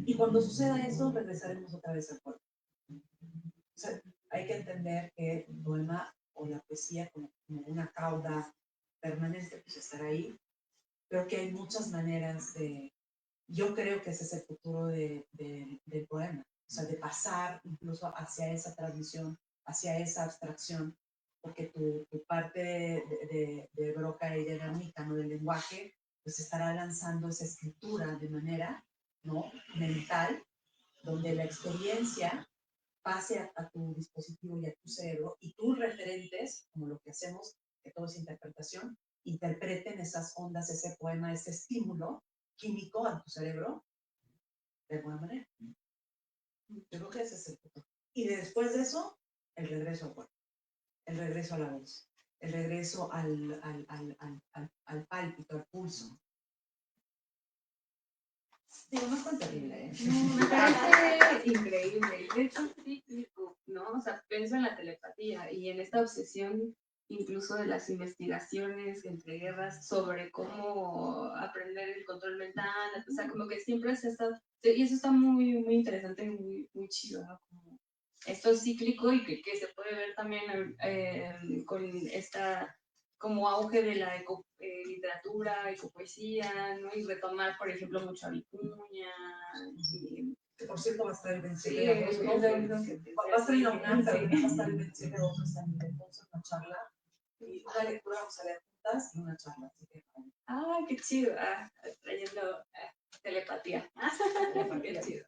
Y cuando suceda eso, regresaremos otra vez al cuerpo. O sea, hay que entender que el poema o la poesía como una cauda permanente, pues estará ahí, pero que hay muchas maneras de... Yo creo que ese es el futuro del poema, o sea, de pasar incluso hacia esa transmisión, hacia esa abstracción, porque tu parte de Broca y de Guernica, ¿no? Del lenguaje, pues estará lanzando esa escritura de manera, ¿no? Mental, donde la experiencia pase a tu dispositivo y a tu cerebro, y tus referentes, como lo que hacemos, que todo es interpretación, interpreten esas ondas, ese poema, ese estímulo químico a tu cerebro de alguna manera. Yo creo que ese es el futuro. Y después de eso, el regreso al cuerpo, el regreso a la voz, el regreso al pálpito, al pulso. Digo, no es tan terrible, ¿eh? No, me parece increíble. De hecho, sí, ¿no? O sea, pienso en la telepatía y en esta obsesión incluso de las investigaciones entre guerras sobre cómo aprender el control mental, o sea, como que siempre se está, y eso está muy, muy interesante y muy, muy chido, ¿no? Como esto es cíclico y que se puede ver también con esta como auge de la literatura, ecopoesía, ¿no? Y retomar, por ejemplo, mucho a Vicuña. Que por cierto va a estar el 27 Sí, de agosto. va a estar en la UNAM, pero va a estar el 27 de agosto, está en Ildefonso, una charla Y una lectura vamos a leer juntas y una charla. Así que, Ah, qué chido. Trayendo telepatía. Qué chido.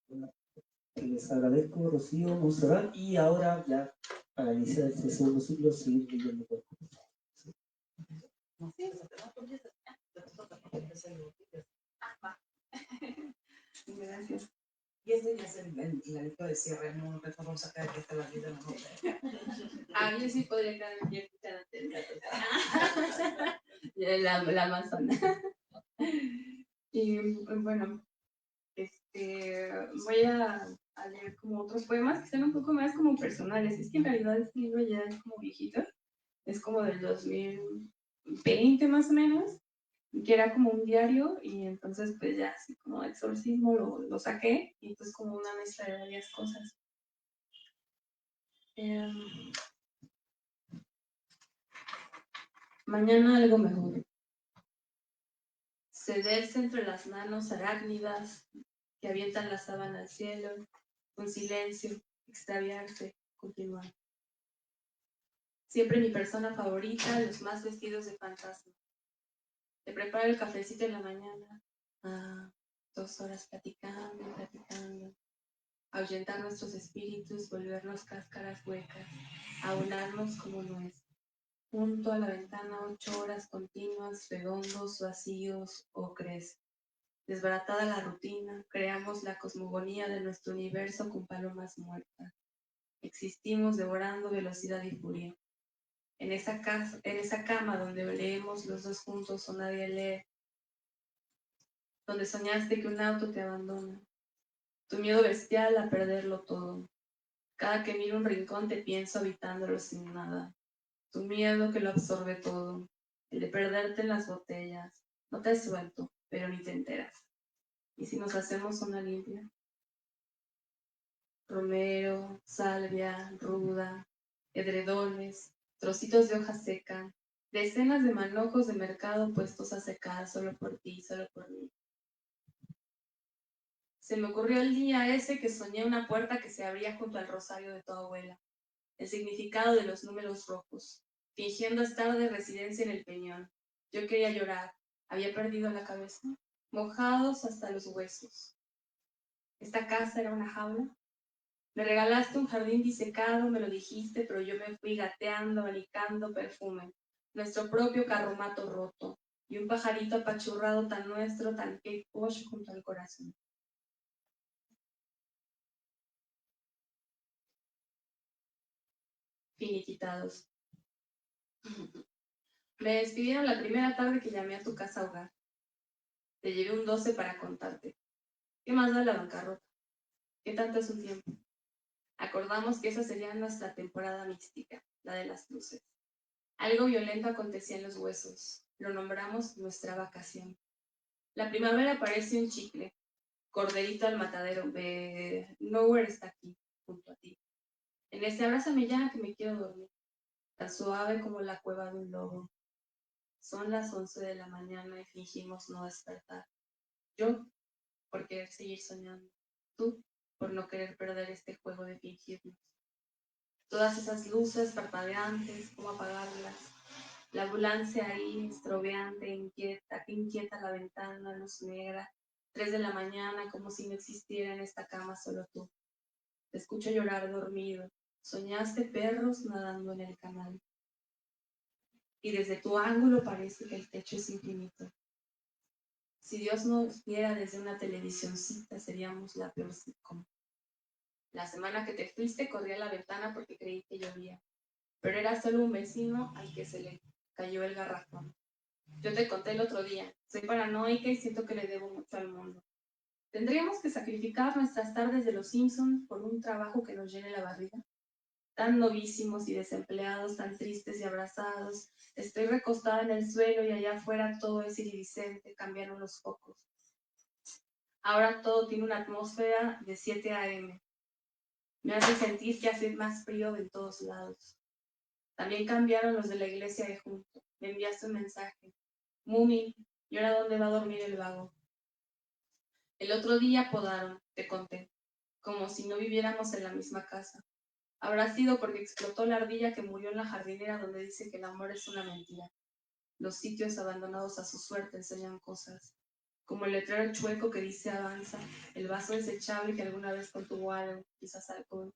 Bueno, les agradezco, Rocío, Montserrat, y ahora ya para iniciar este segundo ciclo, seguir leyendo por no sé, Gracias. y este ya es la lectura de cierre, no vamos a sacar que está la vida, no. Yo sí podría quedarme aquí escuchando la Amazona. Y bueno, voy a leer como otros poemas que son un poco más como personales. Es que en realidad este libro ya es como viejito, es como del 2020 más o menos, que era como un diario y entonces pues ya así como exorcismo lo saqué y entonces como una mezcla de varias cosas. Mañana algo mejor. Cederse entre las manos arácnidas que avientan la sábana al cielo, un silencio, extraviarse, continuar. Siempre mi persona favorita, los más vestidos de fantasma. Te preparo el cafecito en la mañana. 2 horas platicando, platicando. Ahuyentar nuestros espíritus, volvernos cáscaras huecas, aunarnos como nuez. Junto a la ventana 8 horas continuas, redondos, vacíos, ocres. Desbaratada la rutina, creamos la cosmogonía de nuestro universo con palomas muertas. Existimos devorando velocidad y furia. En esa cama donde leemos los dos juntos o nadie lee, donde soñaste que un auto te abandona. Tu miedo bestial a perderlo todo. Cada que miro un rincón te pienso habitándolo sin nada. Tu miedo que lo absorbe todo. El de perderte en las botellas. No te suelto, pero ni te enteras. ¿Y si nos hacemos una limpia? Romero, salvia, ruda, edredones, trocitos de hoja seca, decenas de manojos de mercado puestos a secar solo por ti, solo por mí. Se me ocurrió el día ese que soñé una puerta que se abría junto al rosario de tu abuela, el significado de los números rojos, fingiendo estar de residencia en el Peñón. Yo quería llorar, había perdido la cabeza, mojados hasta los huesos. Esta casa era una jaula. Me regalaste un jardín disecado, me lo dijiste, pero yo me fui gateando, alicando perfume, nuestro propio carromato roto, y un pajarito apachurrado tan nuestro, tan Kate Bush junto al corazón. Finiquitados. Me despidieron la primera tarde que llamé a tu casa hogar. Te llevé un 12 para contarte. ¿Qué más da la bancarrota? ¿Qué tanto es un tiempo? Acordamos que esa sería nuestra temporada mística, la de las luces. Algo violento acontecía en los huesos. Lo nombramos nuestra vacación. La primavera parece un chicle. Corderito al matadero. Nowhere está aquí, junto a ti. En ese abrázame ya que me quiero dormir. Tan suave como la cueva de un lobo. Son las 11 de la mañana y fingimos no despertar. Yo, por querer seguir soñando. Tú, por no querer perder este juego de fingirnos. Todas esas luces parpadeantes, ¿cómo apagarlas? La ambulancia ahí, estrobeante, inquieta, que inquieta la ventana, luz negra, 3 de la mañana, como si no existiera en esta cama solo tú. Te escucho llorar dormido. Soñaste perros nadando en el canal. Y desde tu ángulo parece que el techo es infinito. Si Dios nos viera desde una televisioncita, seríamos la peor sitcom. La semana que te fuiste, corrí a la ventana porque creí que llovía. Pero era solo un vecino al que se le cayó el garrafón. Yo te conté el otro día, soy paranoica y siento que le debo mucho al mundo. ¿Tendríamos que sacrificar nuestras tardes de los Simpsons por un trabajo que nos llene la barriga? Tan novísimos y desempleados, tan tristes y abrazados. Estoy recostada en el suelo y allá afuera todo es iridiscente, cambiaron los focos. Ahora todo tiene una atmósfera de 7 a.m. Me hace sentir que hace más frío de todos lados. También cambiaron los de la iglesia de junto. Me enviaste un mensaje. Mumi, ¿y ahora dónde va a dormir el vago? El otro día podaron, te conté, como si no viviéramos en la misma casa. Habrá sido porque explotó la ardilla que murió en la jardinera donde dice que el amor es una mentira. Los sitios abandonados a su suerte enseñan cosas, como el letrero chueco que dice avanza, el vaso desechable que alguna vez contuvo algo, quizás alcohol,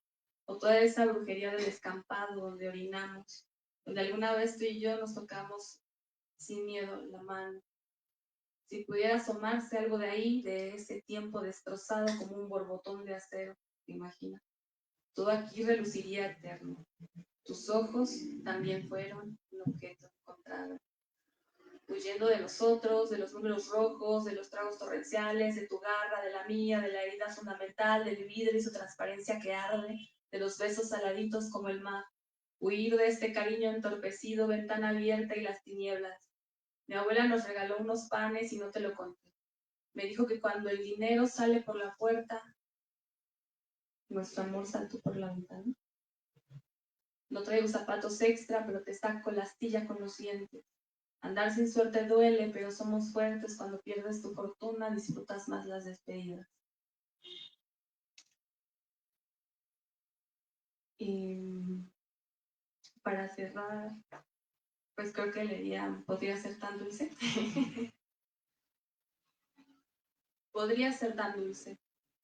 o toda esa brujería del descampado donde orinamos, donde alguna vez tú y yo nos tocamos sin miedo la mano. Si pudiera asomarse algo de ahí, de ese tiempo destrozado como un borbotón de acero, ¿te imaginas? Todo aquí reluciría eterno. Tus ojos también fueron un objeto encontrado. Huyendo de nosotros, de los números rojos, de los tragos torrenciales, de tu garra, de la mía, de la herida fundamental, del vidrio y su transparencia que arde, de los besos saladitos como el mar. Huir de este cariño entorpecido, ventana abierta y las tinieblas. Mi abuela nos regaló unos panes y no te lo conté. Me dijo que cuando el dinero sale por la puerta, nuestro amor saltó por la ventana. No traigo zapatos extra, pero te saco la astilla con los dientes. Andar sin suerte duele, pero somos fuertes. Cuando pierdes tu fortuna, disfrutas más las despedidas. Y para cerrar, pues creo que leería, podría ser tan dulce. Podría ser tan dulce.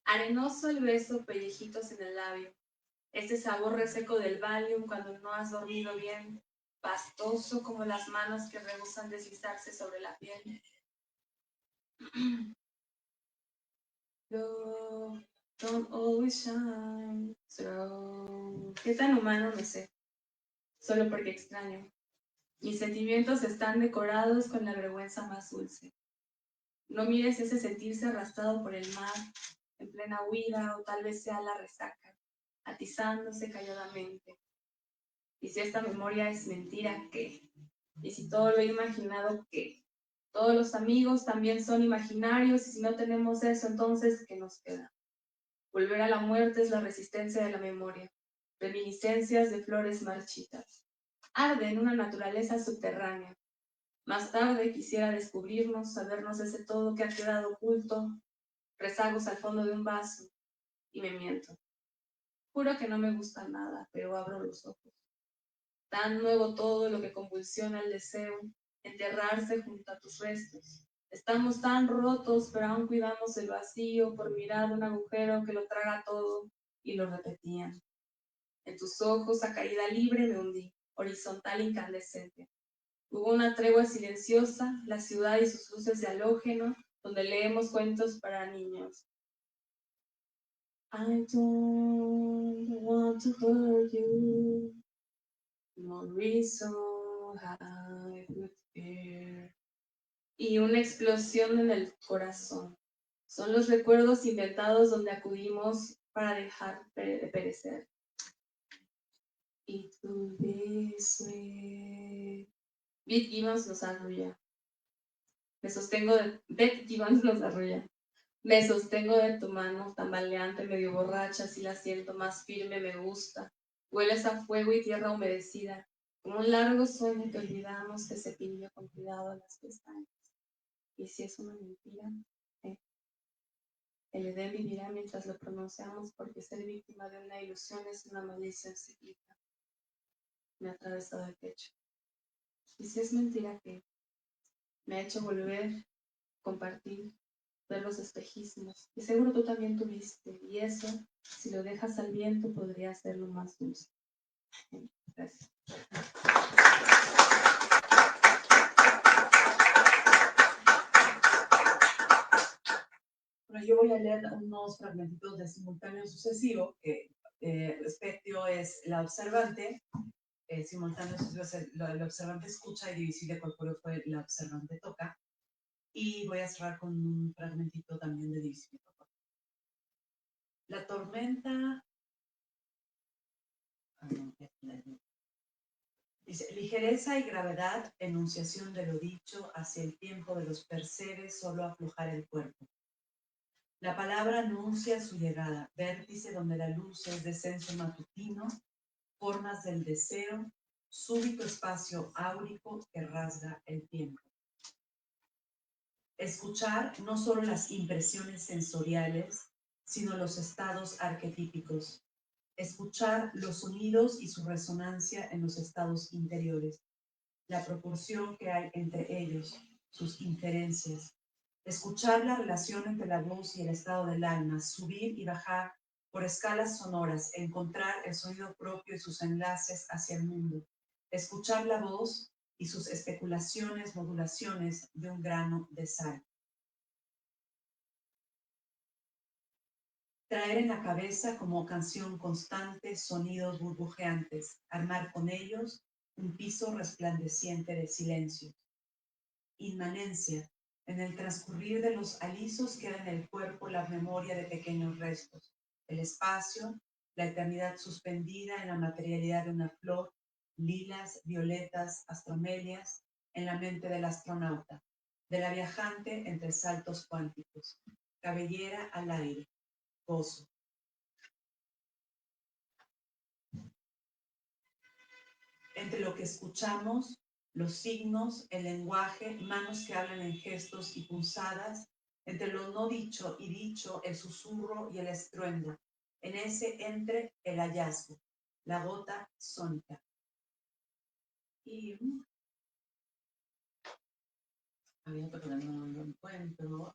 Arenoso el beso, pellejitos en el labio. Ese sabor reseco del Valium cuando no has dormido bien. Pastoso como las manos que rehusan deslizarse sobre la piel. Love don't always shine through. ¿Qué tan humano? No sé. Solo porque extraño. Mis sentimientos están decorados con la vergüenza más dulce. No mires ese sentirse arrastrado por el mar, en plena huida, o tal vez sea la resaca, atizándose calladamente. Y si esta memoria es mentira, ¿qué? Y si todo lo he imaginado, ¿qué? Todos los amigos también son imaginarios, y si no tenemos eso, entonces, ¿qué nos queda? Volver a la muerte es la resistencia de la memoria, reminiscencias de flores marchitas. Arde en una naturaleza subterránea. Más tarde quisiera descubrirnos, sabernos ese todo que ha quedado oculto, rezagos al fondo de un vaso, y me miento. Juro que no me gusta nada, pero abro los ojos. Tan nuevo todo lo que convulsiona el deseo, enterrarse junto a tus restos. Estamos tan rotos, pero aún cuidamos el vacío por mirar un agujero que lo traga todo, y lo repetían. En tus ojos a caída libre me hundí, horizontal incandescente. Hubo una tregua silenciosa, la ciudad y sus luces de halógeno, donde leemos cuentos para niños. I don't want to hurt you, no reason I would fear. Y una explosión en el corazón. Son los recuerdos inventados donde acudimos para dejar de perecer. It will be sweet. Beth Gibbons nos arrulla. Beth Gibbons nos arrulla. Me sostengo de tu mano, tambaleante, medio borracha, si la siento más firme, me gusta. Hueles a fuego y tierra humedecida, como un largo sueño que olvidamos que se pindió con cuidado a las pestañas. Y si es una mentira, el Edén vivirá mientras lo pronunciamos, porque ser víctima de una ilusión es una maldición cíclica. Me ha atravesado el pecho. Y si es mentira que me ha hecho volver, compartir, ver los espejismos. Y seguro tú también tuviste. Y eso, si lo dejas al viento, podría hacerlo más dulce. Gracias. Bueno, yo voy a leer unos fragmentitos de simultáneo sucesivo, que Spectio es la observante, simultáneo sucesivo es el observante escucha y divisible corpóreo fue la observante toca. Y voy a cerrar con un fragmentito también de divisible corpóreo. La tormenta... Dice, ligereza y gravedad, enunciación de lo dicho, hacia el tiempo de los percebes, solo aflojar el cuerpo. La palabra anuncia su llegada, vértice donde la luz es descenso matutino, formas del deseo, súbito espacio áurico que rasga el tiempo. Escuchar no solo las impresiones sensoriales, sino los estados arquetípicos. escuchar los sonidos y su resonancia en los estados interiores, la proporción que hay entre ellos, sus inferencias, escuchar la relación entre la voz y el estado del alma, subir y bajar por escalas sonoras, encontrar el sonido propio y sus enlaces hacia el mundo, escuchar la voz y sus especulaciones, modulaciones de un grano de sal. Traer en la cabeza como canción constante sonidos burbujeantes, armar con ellos un piso resplandeciente de silencio. Inmanencia. En el transcurrir de los alisos queda en el cuerpo la memoria de pequeños restos. El espacio, la eternidad suspendida en la materialidad de una flor, lilas, violetas, astromelias, en la mente del astronauta, de la viajante entre saltos cuánticos. Cabellera al aire. Gozo. Entre lo que escuchamos, los signos, el lenguaje, manos que hablan en gestos y punzadas, entre lo no dicho y dicho, el susurro y el estruendo, en ese entre el hallazgo, la gota sónica. Y había otro que no lo encuentro.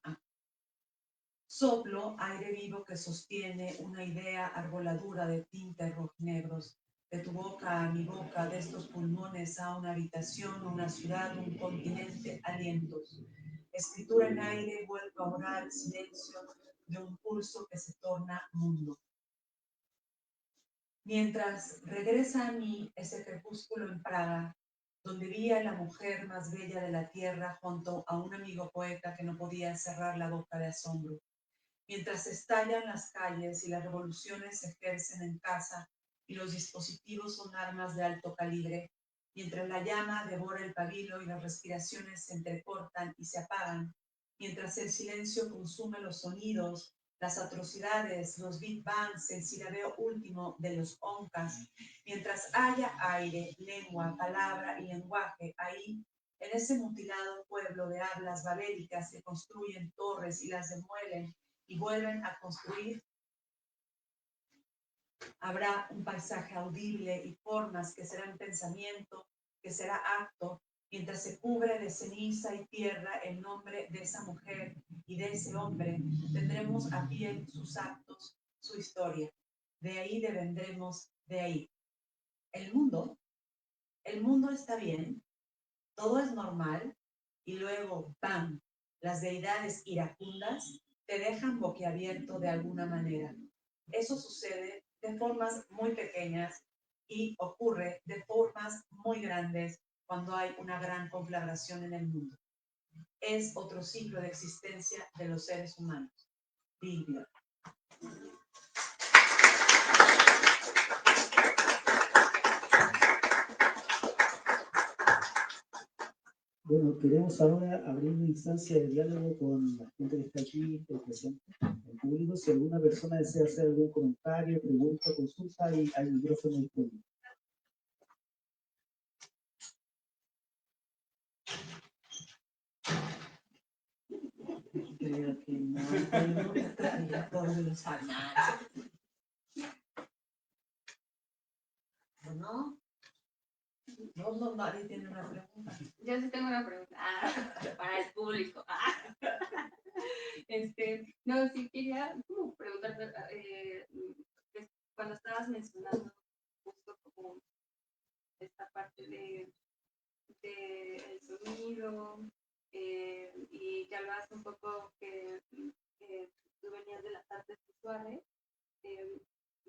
Soplo, aire vivo que sostiene una idea arboladura de tintes rojinegros. De tu boca a mi boca, de estos pulmones a una habitación, una ciudad, un continente, alientos. Escritura en aire, vuelco a orar, silencio de un pulso que se torna mundo. Mientras regresa a mí ese crepúsculo en Praga, donde vi a la mujer más bella de la tierra junto a un amigo poeta que no podía cerrar la boca de asombro. Mientras estallan las calles y las revoluciones se ejercen en casa y los dispositivos son armas de alto calibre, mientras la llama devora el pabilo y las respiraciones se entrecortan y se apagan, mientras el silencio consume los sonidos, las atrocidades, los big bangs, el silabeo último de los oncas, mientras haya aire, lengua, palabra y lenguaje, ahí, en ese mutilado pueblo de hablas babélicas que construyen torres y las demuelen, y vuelven a construir, habrá un paisaje audible y formas que serán pensamiento, que será acto, mientras se cubre de ceniza y tierra el nombre de esa mujer y de ese hombre, tendremos a pie sus actos, su historia. De ahí devendremos, de ahí. El mundo está bien, todo es normal, y luego, ¡pam!, las deidades iracundas te dejan boquiabierto de alguna manera. Eso sucede de formas muy pequeñas y ocurre de formas muy grandes cuando hay una gran conflagración en el mundo. Es otro ciclo de existencia de los seres humanos. Bill Bjork. Bueno, queremos ahora abrir una instancia de diálogo con la gente que está aquí presente, el público. Si alguna persona desea hacer algún comentario, pregunta, consulta, hay micrófono disponible. Creo que no, ya todos los amantes. ¿No? No, nadie tiene una pregunta. Yo sí tengo una pregunta para el público. No, sí quería preguntarte, cuando estabas mencionando justo como esta parte de el sonido, y que hablabas un poco que tú venías de las artes visuales,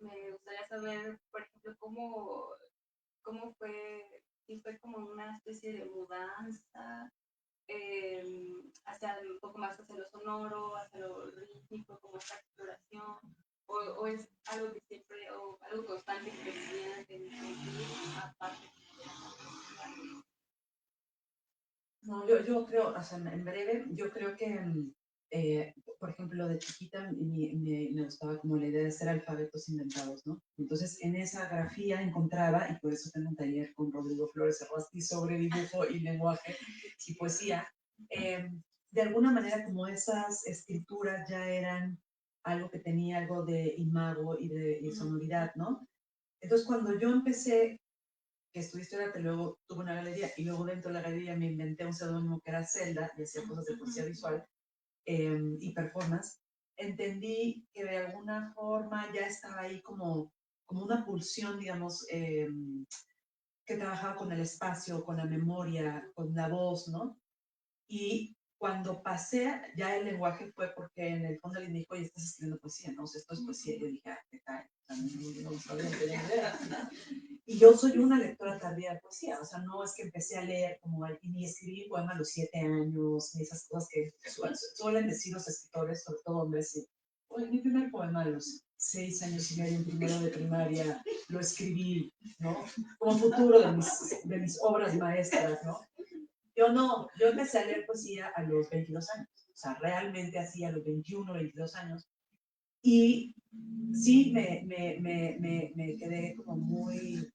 me gustaría saber, por ejemplo, cómo fue, si fue como una especie de mudanza hacia un poco más hacia lo sonoro, hacia lo rítmico, como esta exploración, o es algo que siempre, o algo constante que tenías en ti, aparte de la. No, yo creo, o sea, en breve, yo creo que, por ejemplo, de chiquita me gustaba como la idea de hacer alfabetos inventados, ¿no? Entonces, en esa grafía encontraba, y por eso tengo un taller con Rodrigo Flores Arrasti sobre dibujo y lenguaje y poesía, de alguna manera como esas escrituras ya eran algo que tenía algo de imago y de sonoridad, ¿no? Entonces, cuando yo empecé, que estudié historia, luego tuve una galería, y luego dentro de la galería me inventé un seudónimo que era Zelda, y hacía cosas de poesía visual y performance, entendí que de alguna forma ya estaba ahí como una pulsión, digamos, que trabajaba con el espacio, con la memoria, con la voz, ¿no? Y cuando pasé, ya el lenguaje fue porque en el fondo alguien dijo, oye, estás escribiendo poesía, ¿no? O sea, esto es poesía. Y yo dije, ¿qué tal? No sabía que era idea, ¿no? Y yo soy una lectora tardía de poesía, o sea, no es que empecé a leer como, y ni escribí poema a los 7 años, ni esas cosas que suelen decir los escritores, sobre todo hombres. Y, oye, mi primer poema a los 6 años y medio, en primero de primaria, lo escribí, ¿no? Como futuro de mis obras maestras, ¿no? Yo no, yo empecé a leer poesía a los 22 años, o sea, realmente así a los 21, 22 años. Y sí, me quedé como muy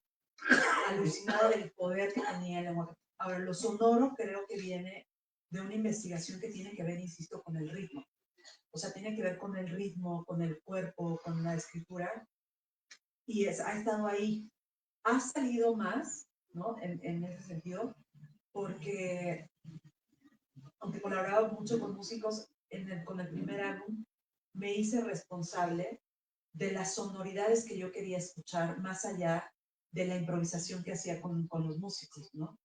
alucinada del poder que tenía el lenguaje. Ahora, lo sonoro creo que viene de una investigación que tiene que ver, insisto, con el ritmo. O sea, tiene que ver con el ritmo, con el cuerpo, con la escritura. Y ha estado ahí. Ha salido más, ¿no? En ese sentido, porque aunque colaboraba mucho con músicos con el primer álbum, me hice responsable de las sonoridades que yo quería escuchar más allá de la improvisación que hacía con los músicos, ¿no?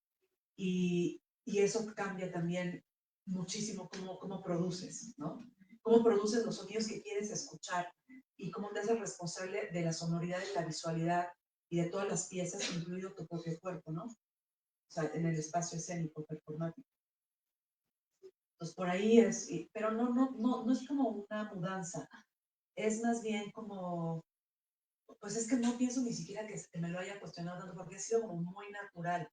Y eso cambia también muchísimo cómo produces, ¿no? Cómo produces los sonidos que quieres escuchar y cómo te haces responsable de la sonoridad, de la visualidad y de todas las piezas, incluido tu propio cuerpo, ¿no? O sea, en el espacio escénico, performático. Pues por ahí es, pero no es como una mudanza, es más bien como, pues es que no pienso ni siquiera que me lo haya cuestionado tanto, porque ha sido como muy natural.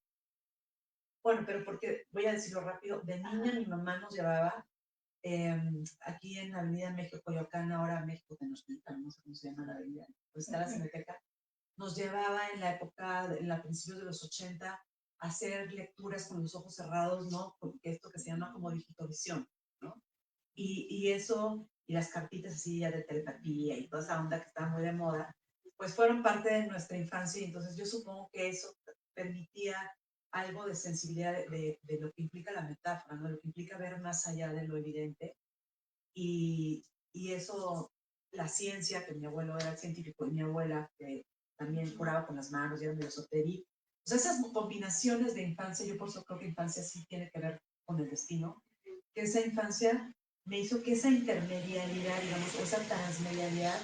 Bueno, pero porque, voy a decirlo rápido, de niña mi mamá nos llevaba aquí en la Avenida México, Coyoacán, ahora México Tenochtitlan, no sé cómo se llama la avenida, pues está la Cineteca, nos llevaba en la época, en la principios de los 80, a hacer lecturas con los ojos cerrados, ¿no? Porque esto que se llama como digitovisión, ¿no? Y eso, y las cartitas así ya de telepatía y toda esa onda que estaba muy de moda, pues fueron parte de nuestra infancia y entonces yo supongo que eso permitía algo de sensibilidad de lo que implica la metáfora, ¿no? Lo que implica ver más allá de lo evidente y eso, la ciencia, que mi abuelo era científico y mi abuela que también curaba con las manos y era medio esoteric. O sea, esas combinaciones de infancia, yo por eso creo que infancia sí tiene que ver con el destino, que esa infancia me hizo que esa intermedialidad, digamos, o esa transmedialidad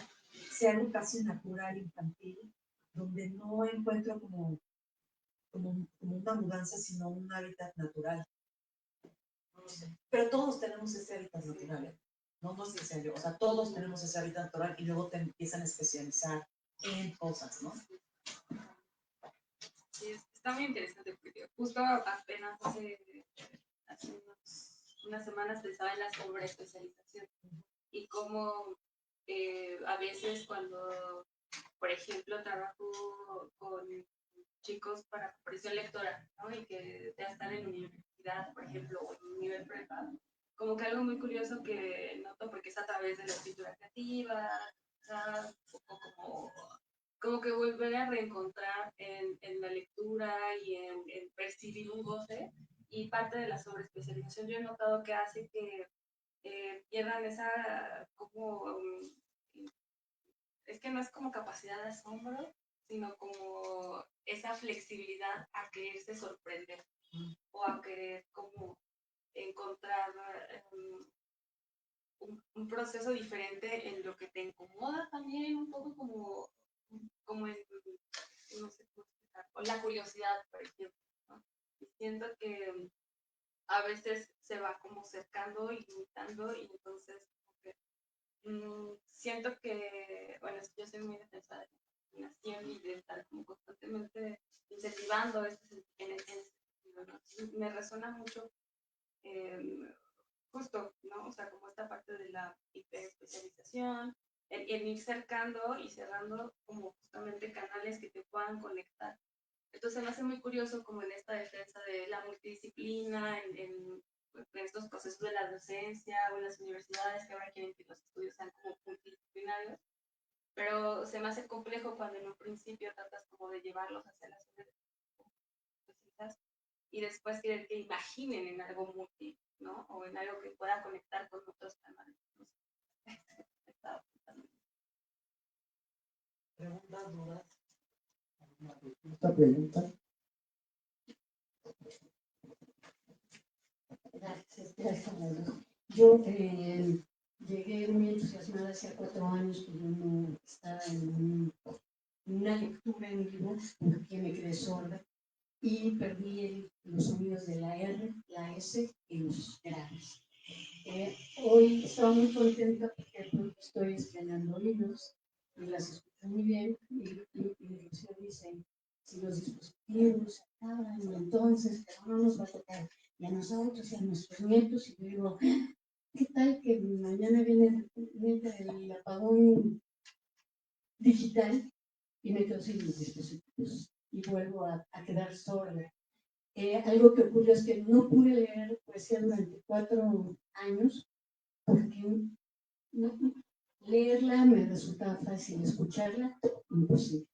sea algo casi natural, infantil, donde no encuentro como una mudanza, sino un hábitat natural. No sé. Pero todos tenemos ese hábitat natural, ¿eh? No es que sea yo, o sea, todos tenemos ese hábitat natural y luego te empiezan a especializar en cosas, ¿no? Sí, está muy interesante porque justo apenas hace unas semanas pensaba en la sobreespecialización y cómo a veces cuando, por ejemplo, trabajo con chicos para comprensión lectora, ¿no? Y que ya están en universidad, por ejemplo, o en nivel prepa, como que algo muy curioso que noto porque es a través de la escritura creativa, o sea, como que volver a reencontrar en la lectura y en percibir un goce, y parte de la sobreespecialización yo he notado que hace que pierdan esa como es que no es como capacidad de asombro, sino como esa flexibilidad a quererse sorprender o a querer como encontrar un proceso diferente en lo que te incomoda también, un poco como en, no sé cómo explicar, o la curiosidad, por ejemplo, ¿no? Y siento que a veces se va como cercando y limitando y entonces siento que, bueno, yo soy muy defensora de la imaginación y de estar como constantemente incentivando en ese sentido, ¿no? Me resuena mucho justo, ¿no? O sea, como esta parte de la hiperespecialización, el ir cercando y cerrando como justamente canales que te puedan conectar. Entonces me hace muy curioso como en esta defensa de la multidisciplina, pues, en estos procesos de la docencia o en las universidades que ahora quieren que los estudios sean como multidisciplinarios, pero se me hace complejo cuando en un principio tratas como de llevarlos hacia las universidades y después quieren que imaginen en algo multi, ¿no? O en algo que pueda conectar con otros canales. No sé. Preguntas, dudas. Esta pregunta. Gracias. Yo llegué muy entusiasmada hace 4 años, porque no estaba en una lectura en vivo, porque me quedé sorda y perdí los sonidos de la R, la S y los graves. Hoy estoy muy contenta porque estoy estrenando libros y las escucho muy bien, y Rocío dice, si los dispositivos se acaban, entonces, pero no nos va a tocar, y a nosotros y a nuestros nietos, y yo digo, ¿qué tal que mañana viene el apagón digital y me quedo sin mis dispositivos y vuelvo a quedar sorda? Algo que ocurrió es que no pude leer poesía durante 4 años porque leerla me resultaba fácil, escucharla imposible.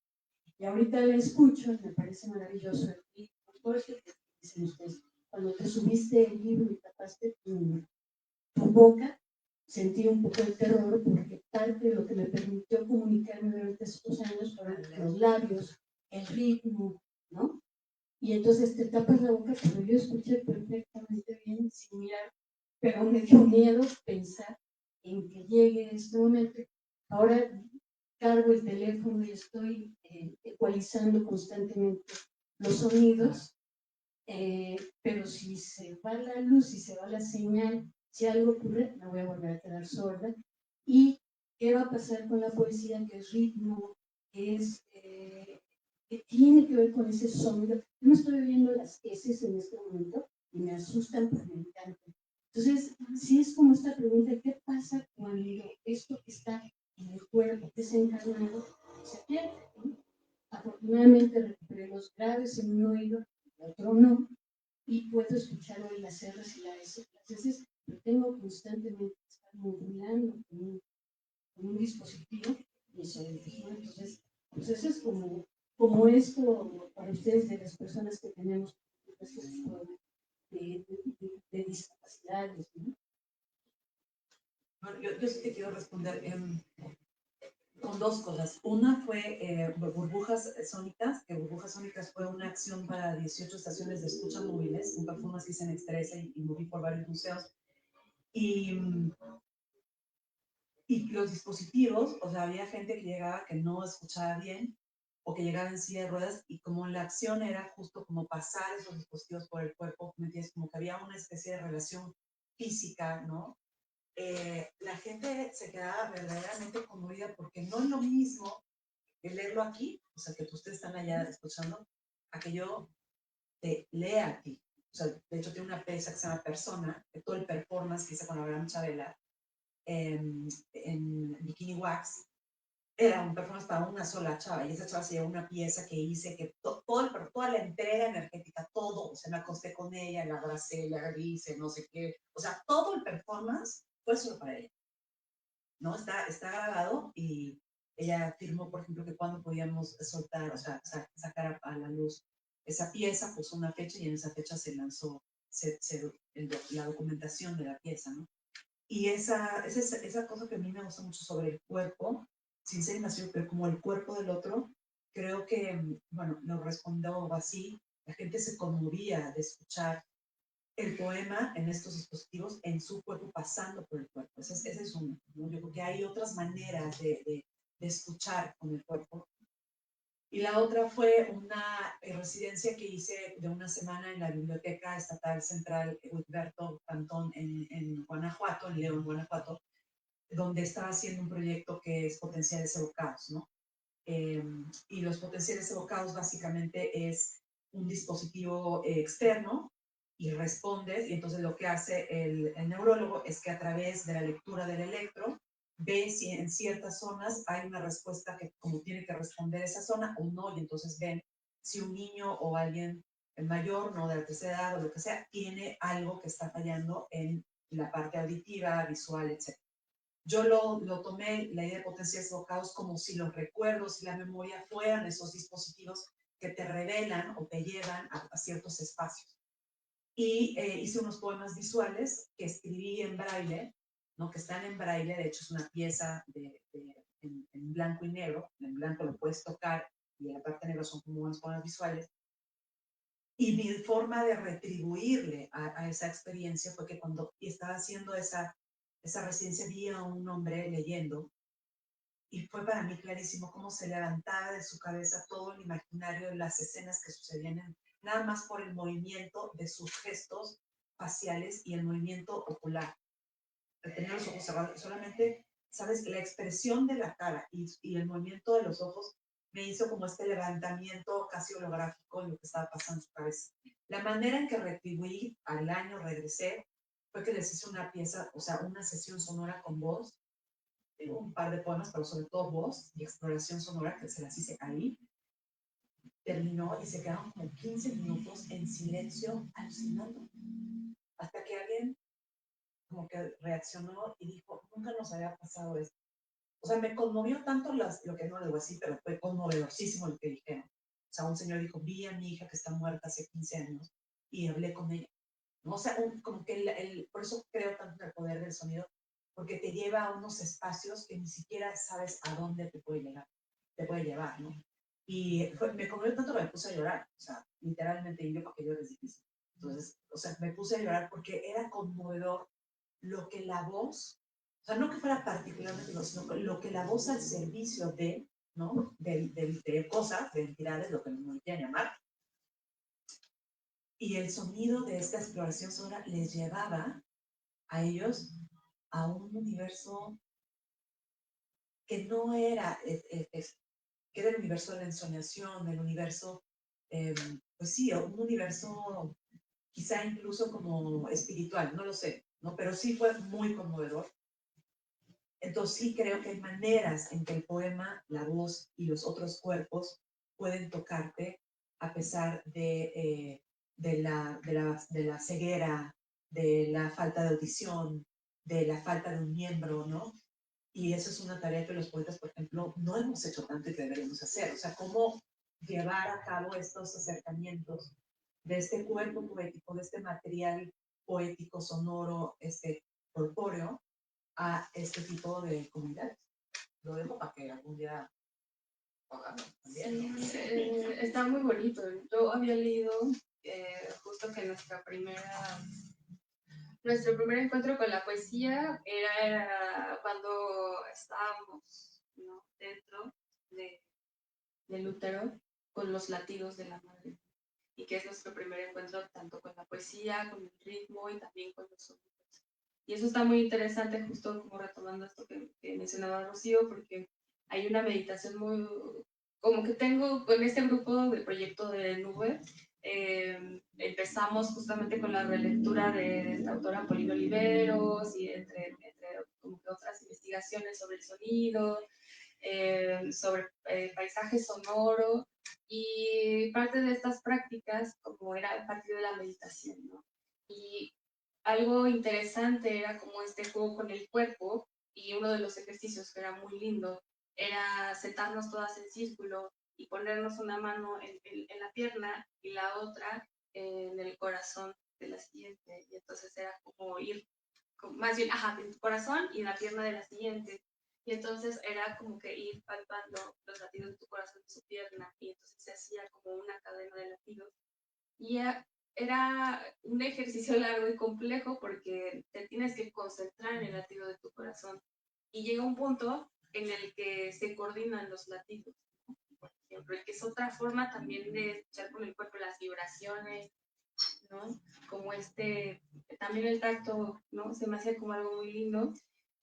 Y ahorita la escucho y me parece maravilloso. Y por eso que dicen ustedes, cuando te subiste el libro y tapaste tu boca, sentí un poco de terror porque parte de lo que me permitió comunicarme durante estos años fueron los labios, el ritmo, ¿no? Y entonces te tapas la boca, pero yo escuché perfectamente bien sin mirar, pero me dio miedo pensar en que llegue este momento. Ahora cargo el teléfono y estoy ecualizando constantemente los sonidos, pero si se va la luz, si se va la señal, si algo ocurre, me voy a volver a quedar sorda. ¿Y qué va a pasar con la poesía, que es ritmo, que tiene que ver con ese sonido? Yo no estoy oyendo las S en este momento y me asustan porque me encantan. Entonces, sí es como esta pregunta, ¿qué pasa cuando esto que está en el cuerpo, que es encarnado, se pierde? ¿No? Afortunadamente recuperé los graves en un oído, el otro no, y puedo escuchar hoy las R's y las S. Las S lo tengo constantemente que estar modulando con un dispositivo y eso, ¿no? Entonces, pues eso es como esto para ustedes de las personas que tenemos este tipo de discapacidades, ¿no? Bueno, yo sí te quiero responder con 2 cosas. Una fue burbujas sónicas, que burbujas sónicas fue una acción para 18 estaciones de escucha móviles, un performance que hice en Extresa y moví por varios museos. Y los dispositivos, o sea, había gente que llegaba que no escuchaba bien o que llegaba en silla de ruedas, y como la acción era justo como pasar esos dispositivos por el cuerpo, ¿me entiendes? Como que había una especie de relación física, ¿no? La gente se quedaba verdaderamente conmovida porque no es lo mismo el leerlo aquí, o sea, que ustedes están allá escuchando, a que yo te lea a ti. O sea, de hecho tiene una pieza que se llama Persona, de todo el performance que hice con Abraham Chabela en Bikini Wax, era un performance para una sola chava, y esa chava se llevó una pieza que hice, que toda la entrega energética, todo, o sea, me acosté con ella, la abracé, la hice, no sé qué, o sea, todo el performance fue solo para ella, ¿no? Está grabado, y ella afirmó, por ejemplo, que cuando podíamos soltar, o sea, sacar a la luz esa pieza, puso una fecha y en esa fecha se lanzó la documentación de la pieza, ¿no? Y esa cosa que a mí me gusta mucho sobre el cuerpo, sin ser invasivo, pero como el cuerpo del otro, creo que, bueno, lo respondo así, la gente se conmovía de escuchar el poema en estos dispositivos, en su cuerpo, pasando por el cuerpo. Ese es uno, ¿no? Yo creo que hay otras maneras de escuchar con el cuerpo. Y la otra fue una residencia que hice de una semana en la Biblioteca Estatal Central Huitberto Cantón en Guanajuato, en León, Guanajuato, donde estaba haciendo un proyecto que es potenciales evocados, ¿no? Y los potenciales evocados básicamente es un dispositivo externo, y respondes, y entonces lo que hace el neurólogo es que a través de la lectura del electro ve si en ciertas zonas hay una respuesta que como tiene que responder esa zona o no, y entonces ven si un niño o alguien el mayor, ¿no? De la tercera edad o lo que sea, tiene algo que está fallando en la parte auditiva, visual, etc. Yo lo tomé, la idea de potencias evocados, como si los recuerdos y la memoria fueran esos dispositivos que te revelan o te llevan a ciertos espacios. Y hice unos poemas visuales que escribí en braille, ¿no? Que están en braille, de hecho es una pieza en blanco y negro, en blanco lo puedes tocar y en la parte negra son como unos poemas visuales. Y mi forma de retribuirle a esa experiencia fue que cuando estaba haciendo esa residencia vi a un hombre leyendo y fue para mí clarísimo cómo se levantaba de su cabeza todo el imaginario de las escenas que sucedían nada más por el movimiento de sus gestos faciales y el movimiento ocular. De tener los ojos cerrados, solamente, ¿sabes? La expresión de la cara y el movimiento de los ojos me hizo como este levantamiento casi holográfico de lo que estaba pasando en su cabeza. La manera en que retribuí al año, regresé, fue que les hice una pieza, o sea, una sesión sonora con voz, un par de poemas, pero sobre todo voz y exploración sonora, que se las hice ahí. Terminó y se quedaron como 15 minutos en silencio, alucinando, hasta que alguien como que reaccionó y dijo, nunca nos había pasado esto. O sea, me conmovió tanto lo que no le voy a decir, pero fue conmovedorísimo lo que dijeron. O sea, un señor dijo, vi a mi hija que está muerta hace 15 años y hablé con ella. ¿No? O sea, como que por eso creo tanto en el poder del sonido, porque te lleva a unos espacios que ni siquiera sabes a dónde te puede llevar, ¿no? Y me conmovió tanto que me puse a llorar, o sea, literalmente, y yo porque lloro es difícil. Entonces, o sea, me puse a llorar porque era conmovedor lo que la voz, o sea, no que fuera particularmente, sino lo que la voz al servicio de, ¿no? De cosas, de entidades, lo que nos quieran llamar, y el sonido de esta exploración sonora les llevaba a ellos a un universo que no era, que era el universo de la ensoñación, el universo, pues sí, un universo quizá incluso como espiritual, no lo sé, ¿no? Pero sí fue muy conmovedor. Entonces sí creo que hay maneras en que el poema, la voz y los otros cuerpos pueden tocarte a pesar de la ceguera, de la falta de audición, de la falta de un miembro, ¿no? Y eso es una tarea que los poetas, por ejemplo, no hemos hecho tanto y que deberíamos hacer. O sea, cómo llevar a cabo estos acercamientos de este cuerpo poético, de este material poético, sonoro, corpóreo, a este tipo de comunidades. Lo dejo para que algún día hagamos también, ¿no? Sí, está muy bonito. Yo había leído justo que nuestro primer encuentro con la poesía era cuando estábamos, ¿no? Dentro del útero con los latidos de la madre. Y que es nuestro primer encuentro tanto con la poesía, con el ritmo y también con los sonidos. Y eso está muy interesante, justo como retomando esto que mencionaba Rocío, porque hay una meditación muy, como que tengo con este grupo de proyecto de Nube, empezamos justamente con la relectura de esta autora Paulina Oliveros y entre como que otras investigaciones sobre el sonido, sobre paisaje sonoro, y parte de estas prácticas como era a partir de la meditación, ¿no? Y algo interesante era como este juego con el cuerpo, y uno de los ejercicios que era muy lindo era sentarnos todas en círculo y ponernos una mano en la pierna y la otra en el corazón de la siguiente, y entonces era como ir, más bien, ajá, en tu corazón y en la pierna de la siguiente, y entonces era como que ir palpando los latidos de tu corazón y su pierna, y entonces se hacía como una cadena de latidos. Y era un ejercicio largo y complejo porque te tienes que concentrar en el latido de tu corazón. Y llega un punto en el que se coordinan los latidos, ¿no? Por ejemplo, que es otra forma también de escuchar con el cuerpo las vibraciones, ¿no? Como también el tacto, ¿no? Se me hacía como algo muy lindo.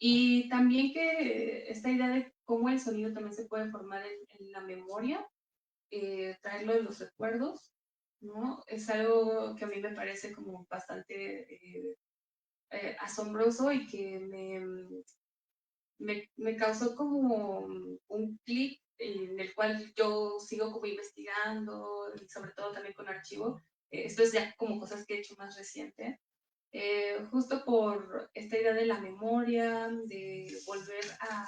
Y también que esta idea de cómo el sonido también se puede formar en la memoria, traerlo de los recuerdos, ¿no? Es algo que a mí me parece como bastante asombroso y que me causó como un clic en el cual yo sigo como investigando y sobre todo también con archivo, esto es ya como cosas que he hecho más reciente, justo por esta idea de la memoria, de volver a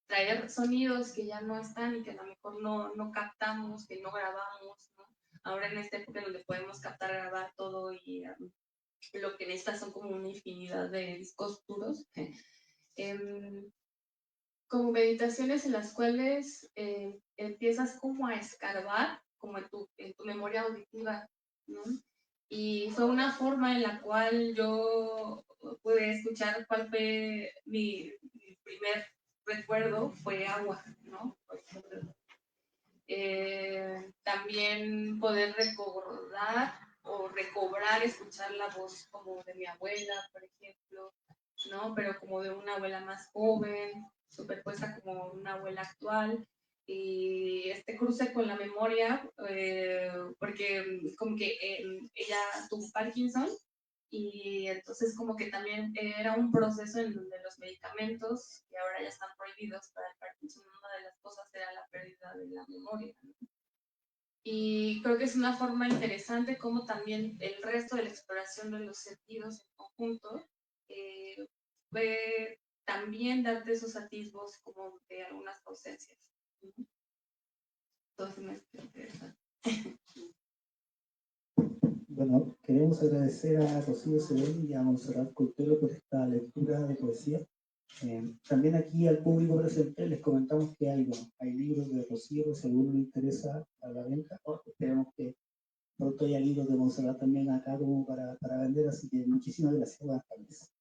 traer sonidos que ya no están y que a lo mejor no captamos, que no grabamos, ¿no? Ahora en esta época donde podemos captar, grabar todo y lo que necesitas son como una infinidad de discos duros. Como meditaciones en las cuales empiezas como a escarbar como en tu memoria auditiva, ¿no? Y fue una forma en la cual yo pude escuchar cuál fue mi primer recuerdo, fue agua, ¿no? También poder recordar o recobrar, escuchar la voz como de mi abuela, por ejemplo, ¿no? Pero como de una abuela más joven, superpuesta como una abuela actual. Y este cruce con la memoria, porque como que ella tuvo Parkinson y entonces como que también era un proceso en donde los medicamentos, que ahora ya están prohibidos para el Parkinson, una de las cosas era la pérdida de la memoria, ¿no? Y creo que es una forma interesante como también el resto de la exploración de los sentidos en conjunto puede también darte esos atisbos como de algunas ausencias. Entonces me interesa. Bueno, queremos agradecer a Rocío Sebel y a Montserrat Coltero por esta lectura de poesía. También aquí al público presente les comentamos que hay libros de Rocío que si a alguno le interesa a la venta, esperemos que pronto haya libros de Montserrat también acá como para vender, así que muchísimas gracias. Buenas tardes.